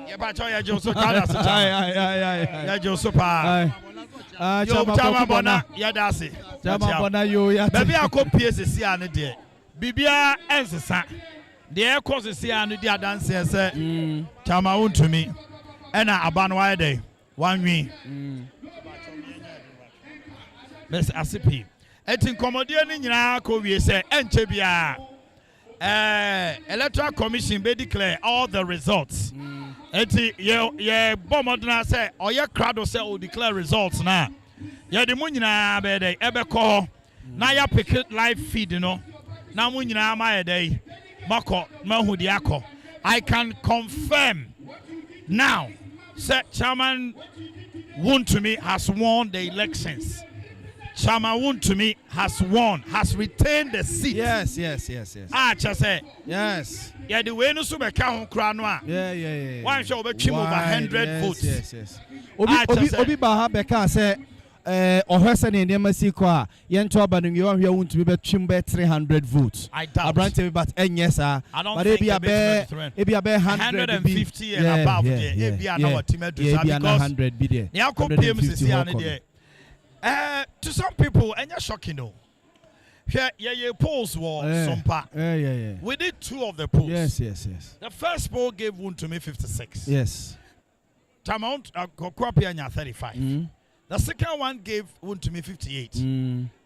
Yeah, but I just so I just so pa. Chama bona ya dasi. Chama bona yo ya. Baby akopie sesi ane de. Bibia ensesa. De ekọ sesi ane de adanse ese. Chama wontumi. Ena abano wa de. Wanwi. Mes asipi. Etin komodie ni nyina ko wie se enche bia. Electoral Commission be declare all the results. Eti ye bomodna say or ye crowd say will declare results now. Ye the munyina be dey ebeko na ya pick live feed no. Na munyina ma dey mako mahu di akọ. I can confirm now say Chairman Wontumi has won the elections. Chama Wontumi has won, has retained the seat. Yes. Say. Yes. Yeah, the way no sube ka ho kra no a. Yeah. One show be trim over 100 votes. Yes. Obi ba ha beka say ohwese ne nneema si ko a yento abanu ye ohwe Wontumi be trim be 300 votes. I doubt. Abrante but enyesa. But ebi abe 150 and above there. Ebi na what team do because 100 be there. Ya ko PM si ane there. To some people, and you're shocking, no. Yeah, polls were Sompa. Yeah. We did 2 of the polls. Yes. The first poll gave Wontumi 56. Yes. Tamount Kokwapianya 35. The second one gave Wontumi 58.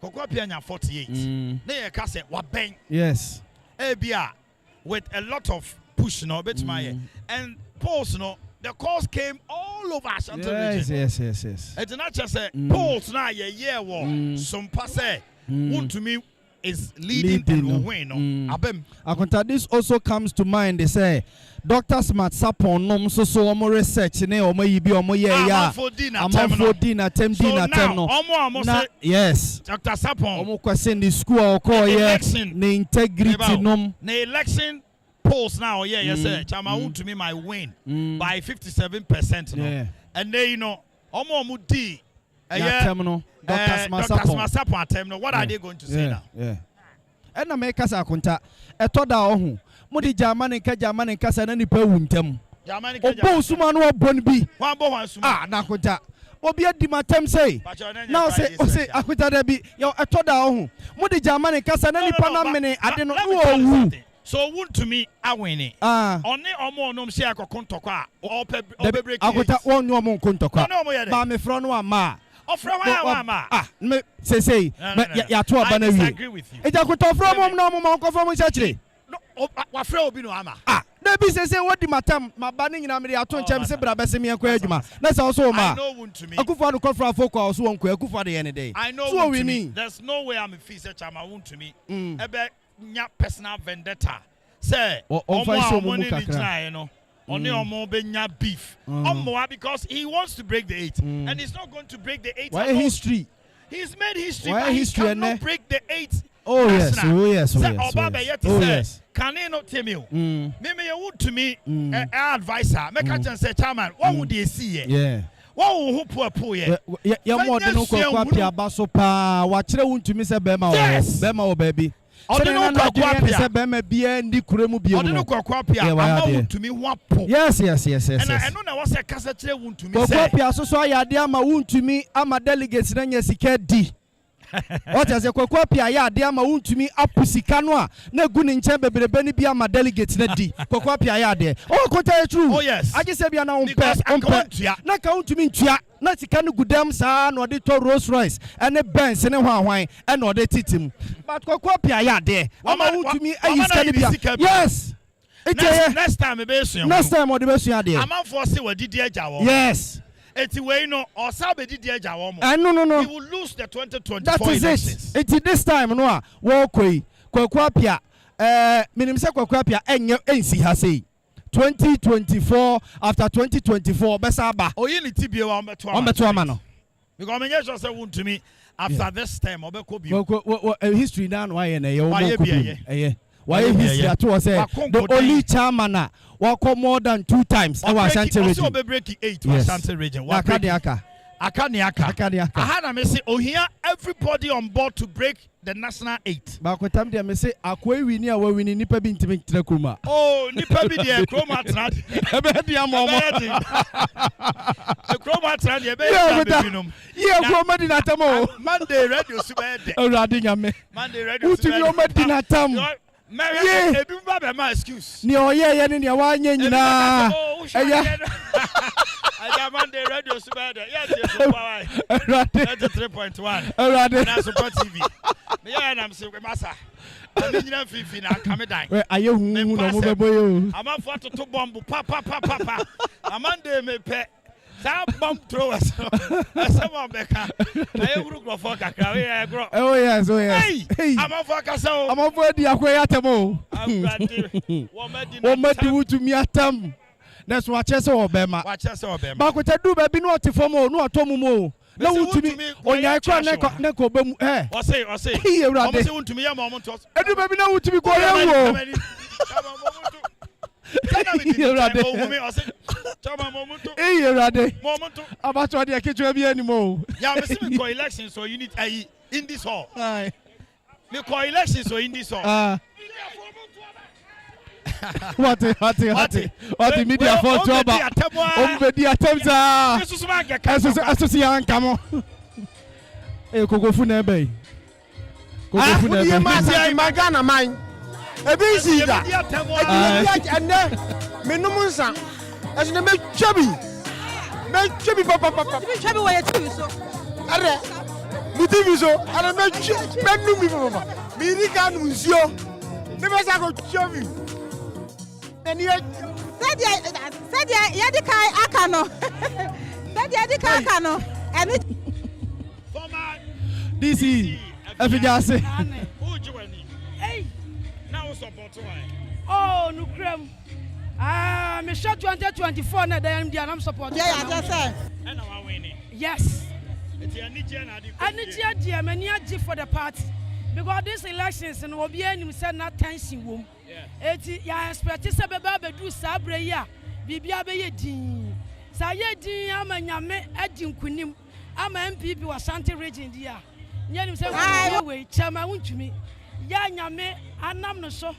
Kokwapianya 48. They can say what bang. Yes. Abia with a lot of push, no, bet my and polls, no. the calls came all over Ashanti region. Yes. It's not just a polls now, Sompa say, to me is leading and will win. Akonta, this also comes to mind. They say doctors mat sapon nom so omo research ne omo yibi omo ya amafo dinner tem no. Yes, Dr. Sapon omo question the school or call ne integrity nom. The election polls now say Chama to me my win by 57%. No? And they omo di Doctors Masapon attempt. What are they going to say now? And na make us Akonta etoda ohu mudi Germany kasa na nipa wuntem obo suma no obon bi na Akonta obi adimatem say now say Akonta da bi yo etoda ohu mudi Germany kasa na nipa na mene ade no owu. So wound to me I win it. Only omo nom say akokontokwa o pe break. Akonta won no omo kontokwa ba me fro no ama me say ya to aba na wi eja kwto from mom na mom ko from chachire no wa frɛ obi no ama na bi say wodi matam maba ne nyina me ya to nkyem se bra bese me enko adwuma na say so ma akufo no kofra foko so wonko akufo de yene dey so we mean there's no way I'm a fee say chama won to me ebe nya personal vendetta say omo ni try no only omo benya beef because he wants to break the 8 and he's not going to break the 8. Why history? He's made history, but he cannot break the 8. Oh yes. Can he not tell me? Maybe you would to me advisor. Make a chance say chairman. What would they see? Yeah. What would poor ya more than no kwapia baso pa wa kire wuntu mi se bema o baby. Yes. And I was a cassette won't to me. So I ama won't to me. I'm a delegates D. What as a Kokwapia ya ma won't me up Pusicanoa. No good in chamber, but Benny be my delegates D. Kokwapia ya de. Oh, quite true. Oh yes. I just said you are now not count to me. Not can good damn son or the Rolls Royce and a Benz and a wine and or the titim. But Kokwapia ya de. To me, yes. Next time, next time, what the best you I'm on for say what did yes. It's way no or Sabe did no. He will lose the 2024 that is elections. It's this time no walkway Kokwapia minim se Kokwapia ensi ha say 2024 after 2024 besa ba oyini tibie wa ometo ama no because me just say won to me after this time obeko bi history na no aye na ye wo ko why history at was say the only chairman walk more than 2 times our Ashanti region also be breaking 8 Ashanti region akaniaka I had a message here everybody on board to break the national 8 ba ko tam dia me say akoi wini a wa wini nipa bi ntimi tra kuma oh nipa bi dia kroma trad e be dia momo the kroma trad e be dia binum kroma di natam Monday radio super de awrade nyame Monday radio super utimi o madi natam Mary ebi ba be my excuse ni oye ne ne wa anya nyina eya Monday radio super de yes power 3.1 awrade na support TV me ya na mse masa me nyina fifi na kame dan aye hu no mo beboyo amafo to bomb pa Monday me pe that bomb throwers someone beka aye group of kakra we e gro oh yes hey amafo kasa o amafo di akoya temo wo madi wutumi atam that's what chese obema ba ko tadu ba bi no otifom no otomu mo na wutumi onya kwa ne ko bemu o say o say wutumi ya mo to edu ba bi na wutumi ko yewo about the kitchen be anymore. Yeah, we call elections, so you need in this hall. We call elections, so in this hall. What media for trouble? Be attempts are associate come on. Eh, Kokofu nebe. Kokofu nebe. Magana mine. Ebi da. Ene menumunsa. Asine me chabi papa. Chabi wa yetu so. Are. Mutivi so. Are me menu mi papa. Mi rika nunzio. Ne be sa ko chabi. Eni Said Yadi Kai Akano. Said Yadi Kai Akano. And it. DC. Efijase. Hey. Now support why? Oh, no crème. Me shot 2024 na dem dia am support. Yeah, I just said. And now winning. Yes. It's Anija dia many for the party. Because these elections and obi enim say na tension wom. Eti ya expect say beba bedu sabre ya. Bibia be ye din. Sa ye din amanyame adi nkunim. Ama MPP wa Ashanti region dia. Nyenim say we chama wuntumi. Ya nyame anam no so.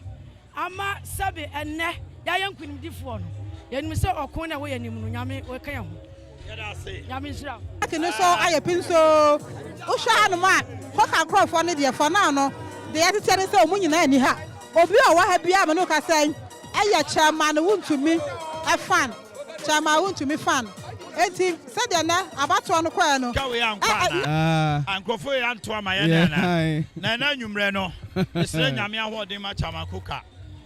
Ama sabe enne ya yankunim difo no. Yenim say okon na we yanim no nyame we kan ho. Nyame nsira. Akene so ayepin so. Wo hwa no ma. Ko kan crofo ne de for now no. De yete tere say omu nyina ani ha. Obi o wa ha bia me no ka say eye chairman wuntumi a fan. Chairman wuntumi fan. Enti said na abato no kwa no. Ka we ankwana. Ankofo ya nto amaye na. Na na nwumre no. Esre nyame ahode ma chairman kuka.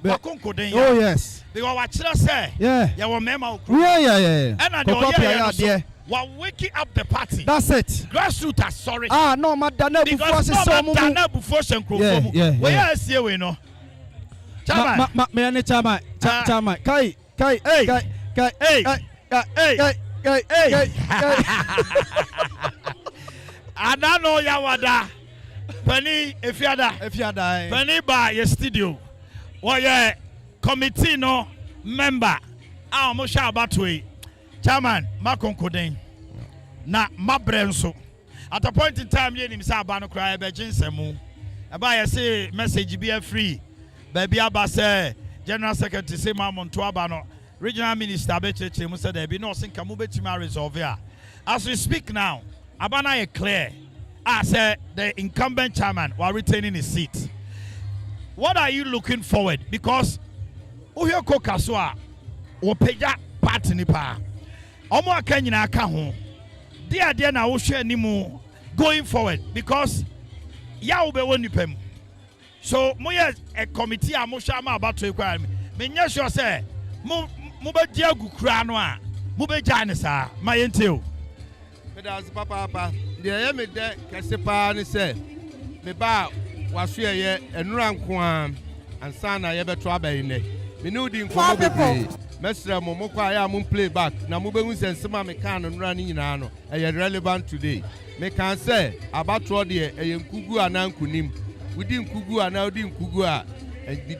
Oh yes. Because what you say? Yeah. You will memo. Yeah. And I do we're waking up the party. That's it. Grassroots are sorry. No, madam. Because no before Shenko. Yeah. Where else here we know? Chama. Chama. Kai. I don't know Yawada. Penny, if you die. Penny by your studio. Well, yeah, committee no member. Mo sha abatwe. Chairman, makonkoden. Na mabrenso. At a point in time, you say abano cry be jinsemu. Aba ya say message be free. Baby aba say General Secretary say Mamon to abano. Regional Minister be cheche mu say there be no think mu betima resolve here. As we speak now, abana is clear. I say the incumbent chairman while retaining his seat. What are you looking forward? Because Uyo Kokaswa or Peja party nipa. Omo akanyina aka ho. Dia na wo hwe animu going forward because ya wo be woni pam. So moye a committee a mo hwa ma abato ekwa me nya sure say mo be dia gukura no a mo be gya ne sa ma yenteo. Me da papa dia ye me de kese pa ne say me ba waso ye enura nko a ansa na ye beto abayi ne me ne udi nko be mesra mo kwa ya mo play back na mo be hu sensema me kan no nura ni nyina no e relevant today me kan say abatro de e nkugu anankunim udi nkugu ana udi nkugu a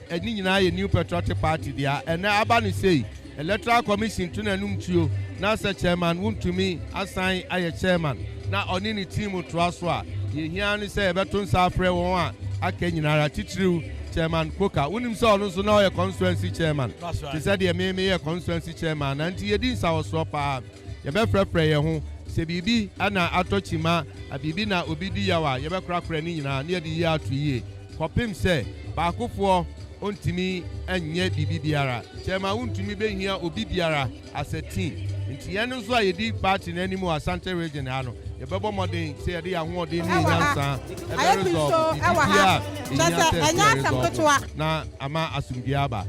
eni nyina ye new patriotic party dia and aba no say electoral commission to nanum tuo na say chairman wuntumi assign aye chairman na oni ni team to aso a ye hia ni say beto nsa afre won a aka nyinara titiriu chairman Koka unim so no so na o constituency chairman he said the me constituency chairman and ye din sa so pa ye be frefre ye ho se bibi ana atochima abibi na obidi yawa ye be krakra ni nyina na ye di ya to ye kopim se ba akofo ontimi enye bibi biara chairman untumi be hia obi biara as a team nti ye no so a ye di party na animu Asante region ha no ye bebo modern say dey ahode ni nyansa e be resolve na ama asumbiaba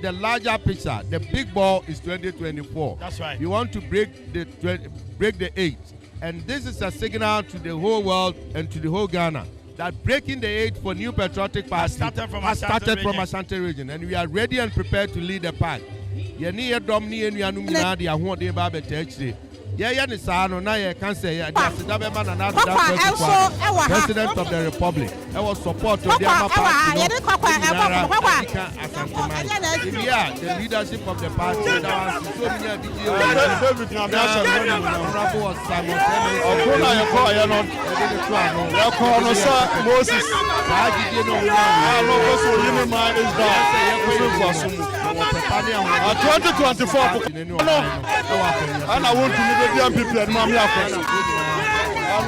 the larger picture the big ball is 2024. That's right. You want to break the 8 and this is a signal to the whole world and to the whole Ghana that breaking the 8 for New Patriotic Party has started from Ashanti region and we are ready and prepared to lead the pack. Ye ni e dom ni enu anu nyina de ahode ba betachire ye ne saa no na ye kan say ya be man na president of the republic e was support to the party the leadership of the party that was so many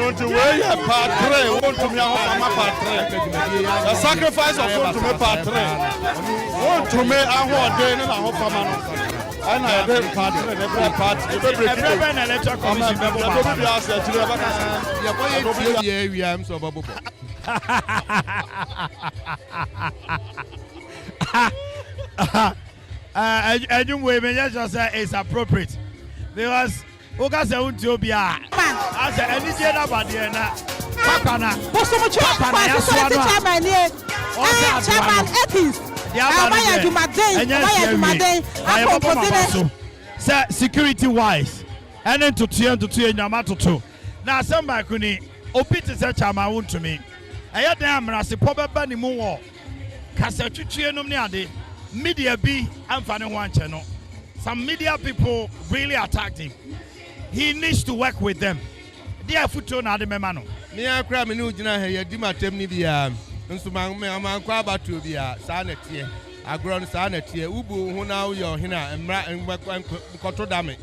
want to weigh a part 3, want to me part 3. The sacrifice of want to me part 3. Want to me a whole day in a whole family. And I have part 3, every part, every electoral Anyway, me just say it's appropriate because Oga say Untiobia. I say any day na badi na. Papa na. Chairman Ekins. Say security wise, and then to Nyama. Now somebody kuni obi te say Chairman won to me. Eya dem amrase pobeba ni mu wo. Kasa twetwe nom ne ade. Media be amfane ho anche no. Some media people really attacked him. He needs to work with them. They are foot na de mema no. Me akra me no gina he yadi matem ni bia. Nso man kwa abatu bia sa na tie. Agro no sa na tie. Ubu hu na wo yo hena mra nkoto dame.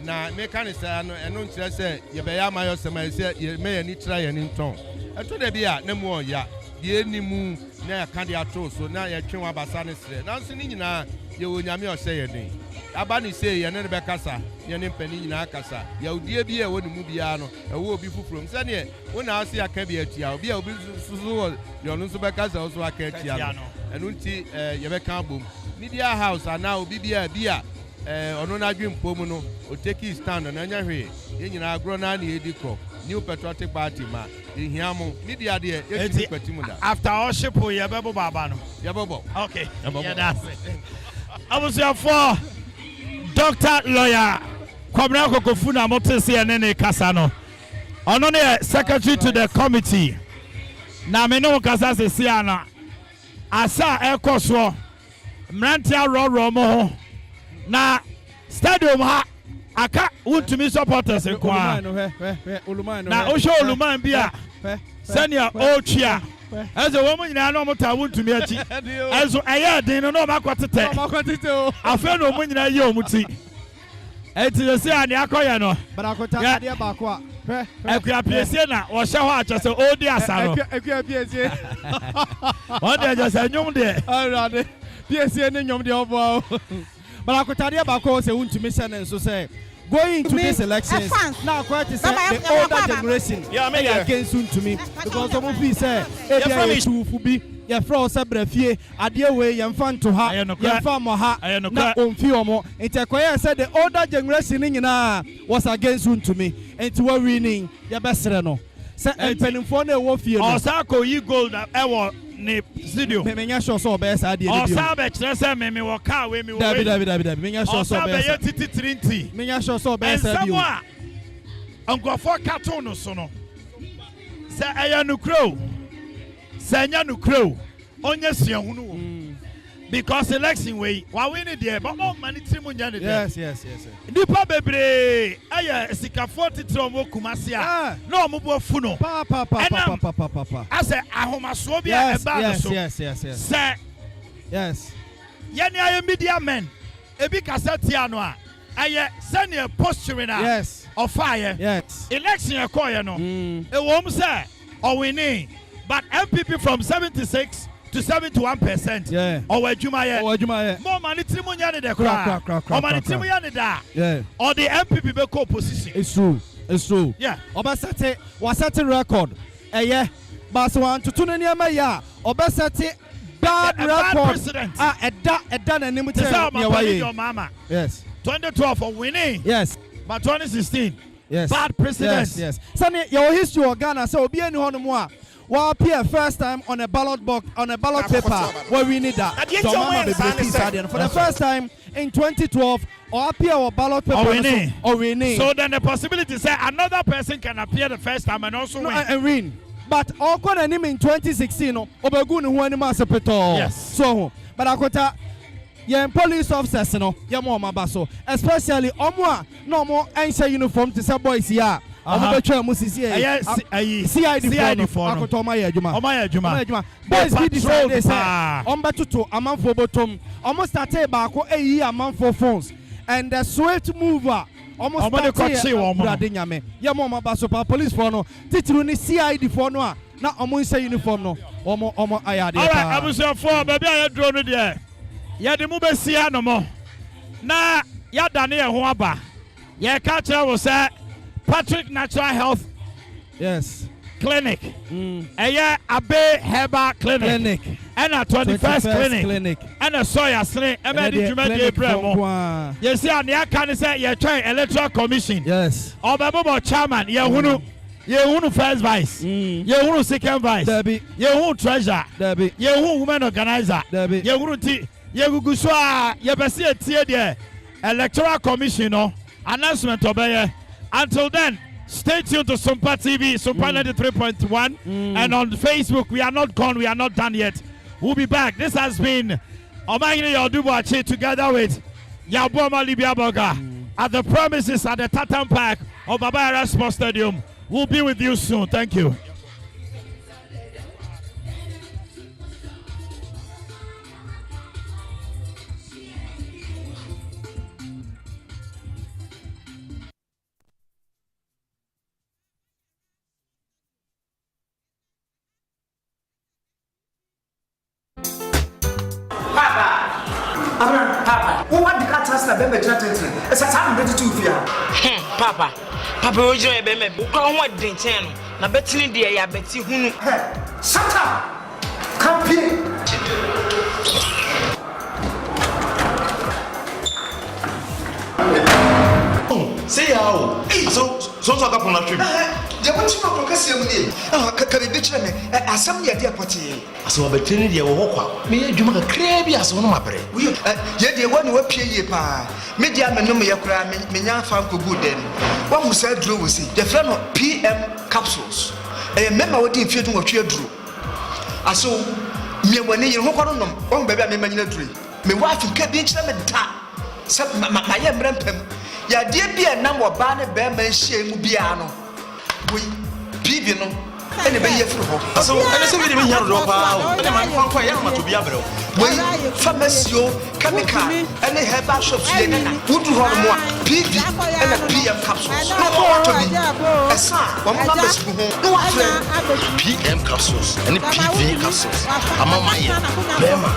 Na me kan say no eno nkire say ye be ya mayo sema say ye me ni tira ye ni nton. Eto de bia na mu oya. Die ni mu na ya kan de ato so na ye twen abasa ne sre. Na nso ni nyina ye wo nyame o say ye den. Aba ni say ye ne be kasa ye ne mpani nyina kasa. Ya odie bi e wo ni mu bia no e wo obi fufuro. Mse ne wo na ase aka bi atia obi a obi susu yo no so be kasa o so aka atia no. Enu nti ye be kan bom. Media house ana obi bia ono na dwempo mu no o take stand na nya hwe ye nyina agro na na ediko new patriotic party ma ehiamu media de e ti kwatimu da after worship ye bebo baba no ye bebo okay yeah that's it. I was here for Dr. Lawyer Kwabena Kokofu na motese ene ne kasa no ono ne secretary to the committee na me no kasa se sia na asa ekoso mrantia ro mo na stadium ha aka wontumi supporters kwa na o show oluman bia senior otwia ezo wo mu nyina no mota wontumi achi ezo eye den no makwatete afa no mu nyina ye omuti eti se ani akoye no barakota de ba ko a ekua piesie na wo hye ho acha se odi asaro ekua piesie o de acha se nyum de arade piesie ne nyum de obo barakota ba ko se wontumi se ne so say going into these elections now quite to say the older generation against Untumi because some of you say ebia two fubi your friend say brafie ade we yemfa nto ha yemfa mo ha na omfi omo enti said the older generation nyina was against Untumi enti we winning your best no say empenimfo na e wo fie no osako yi gold ewo ne studio me nya sure so be sa de o sa be kire se me wo ka we me wo David me nya sure so be sa be titi trinity me nya sure so be sa bi o ankofo cartoon no so no se eya no crow se nya no crow onye sian hunu wo because election way wa win there but all money trimu nya ne there yes nipa bebre aya sikafo titro mo kumase a na omo bo fu no pa ase ahomaso bia e ba no so yes yes yeni aye media men ebi kasati ano a aye senior posturing a yes of fire yes election e call ye no e wom say o winning but MPP from 76 to 71%. Yeah. Or Jumaye. More money trimu nyane de kra. Or money trimu nyane da. Yeah. Or the MPP be co-opposition. It's true. Yeah. Obasate was set a record. Yeah. But so want to tune in your ya. Obasate bad record. President. A done and your mama. Yes. 2012 for winning. Yes. But 2016. Yes. Bad president. Yes. Sunny, your history of Ghana so be any one more. Well, appear first time on a ballot box on a ballot paper where we need that. For the first time in 2012, or appear on ballot paper or winning. So then the possibility say another person can appear the first time and also win. And win. But all could in 2016, Obegun who any yes. So, but I could yeah, police officers, baso, especially Omwa, no more answer uniform to some boys here. CID for boys be decided say to a man for bottom almost started back a man for phones and the swift mover almost Yamoma police for no titru CID for no na omo uniform no omo ayade. All right, I was for baby I drone there. Ya de mu be sia no mo na ya dane e ho aba ya ka kire wo say Patrick Natural Health yes Clinic. Eye Abe Herbal Clinic. and a 21st clinic and a soya snake and a bremo. Yes, I can say you try electoral commission. Yes. Or Babo chairman, you first vice, you second vice, you treasurer, you woman organizer, you go so you be see a electoral commission announcement obey. Until then, stay tuned to Sompa TV, Sompa 93.1, and on Facebook. We are not gone, we are not done yet. We'll be back. This has been Omagini Yodubuachi together with Yabuama Libya Boga at the premises at the Tatam Park of Baba Yara Sports Stadium. We'll be with you soon. Thank you. Papa, what the cat has never been chatting? It's a time ready to fear. Papa, we join a baby. Come what the channel. Now, Betty, dear, I bet you who. Shut up! Come here. Say how? So talk upon a trip. They want to know Cassium. Can be bitching as some year, dear party. As well, but Trinity or Walker. Me, you make a crabby as one of my bread. Yet the one who appear ye pa. Media Menomia cry, Minya found good then. One who said Drew will see the friend of PM capsules. A member would infuse what you drew. I saw me when you hope on them. Oh, baby, I mean, dream. My wife and kept each them and tap. My young rampem. Ya dear be a number of banner bearman shame piano. We Pivino and a bay for so and a civil in your rope out and a man from Quayama to be able. We Famasio, Kamika, and they have bash of would run more PV and a PM capsules. No more to me. A son, one numbers who no PM capsules and PV capsules. Among my Bema.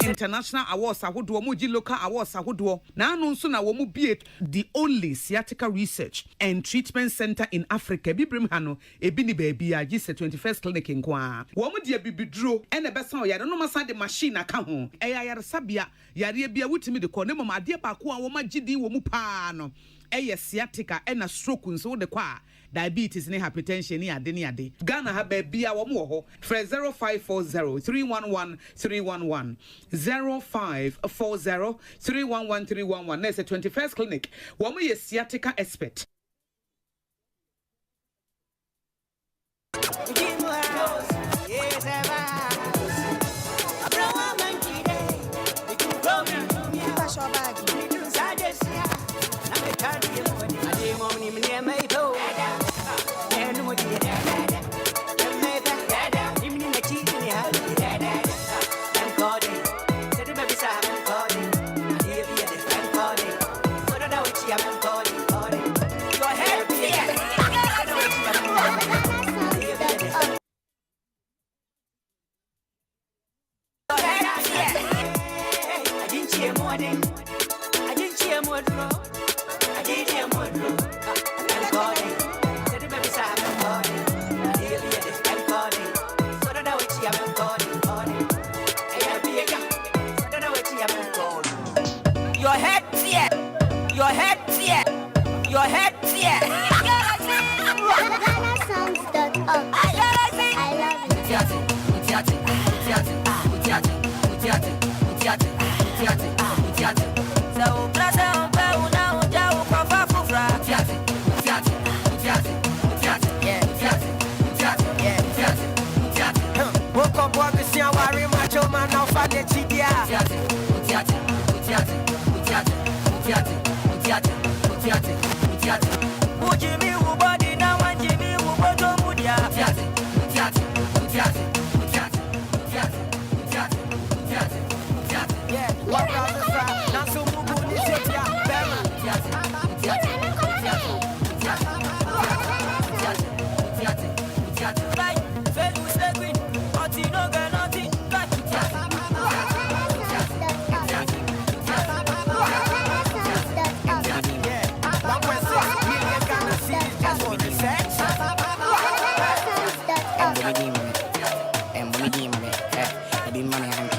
International awards ahodoɔ mo gi local awards ahodoɔ na anu nso na wo mo bie the only sciatica research and treatment center in Africa bibrim ha no ebi ni baabi a gi 21st clinic nkoa wo mo dia bibiduro ene besa o yare no masa de machine aka ho eya yare sabia yare bia wutimi de kɔ ne mama ade baako a wo ma gidi wo mu paa no eye sciatica ena stroke nso de kwa diabetes ne hypertension ne ade ne ade Ghana ha ba bia wo mo ho frɛ 0540 311 311 0540 311 311 na 21st clinic wo mo ye sciatica expert Your head, yeah. Your head, yeah. Your head, yeah. Money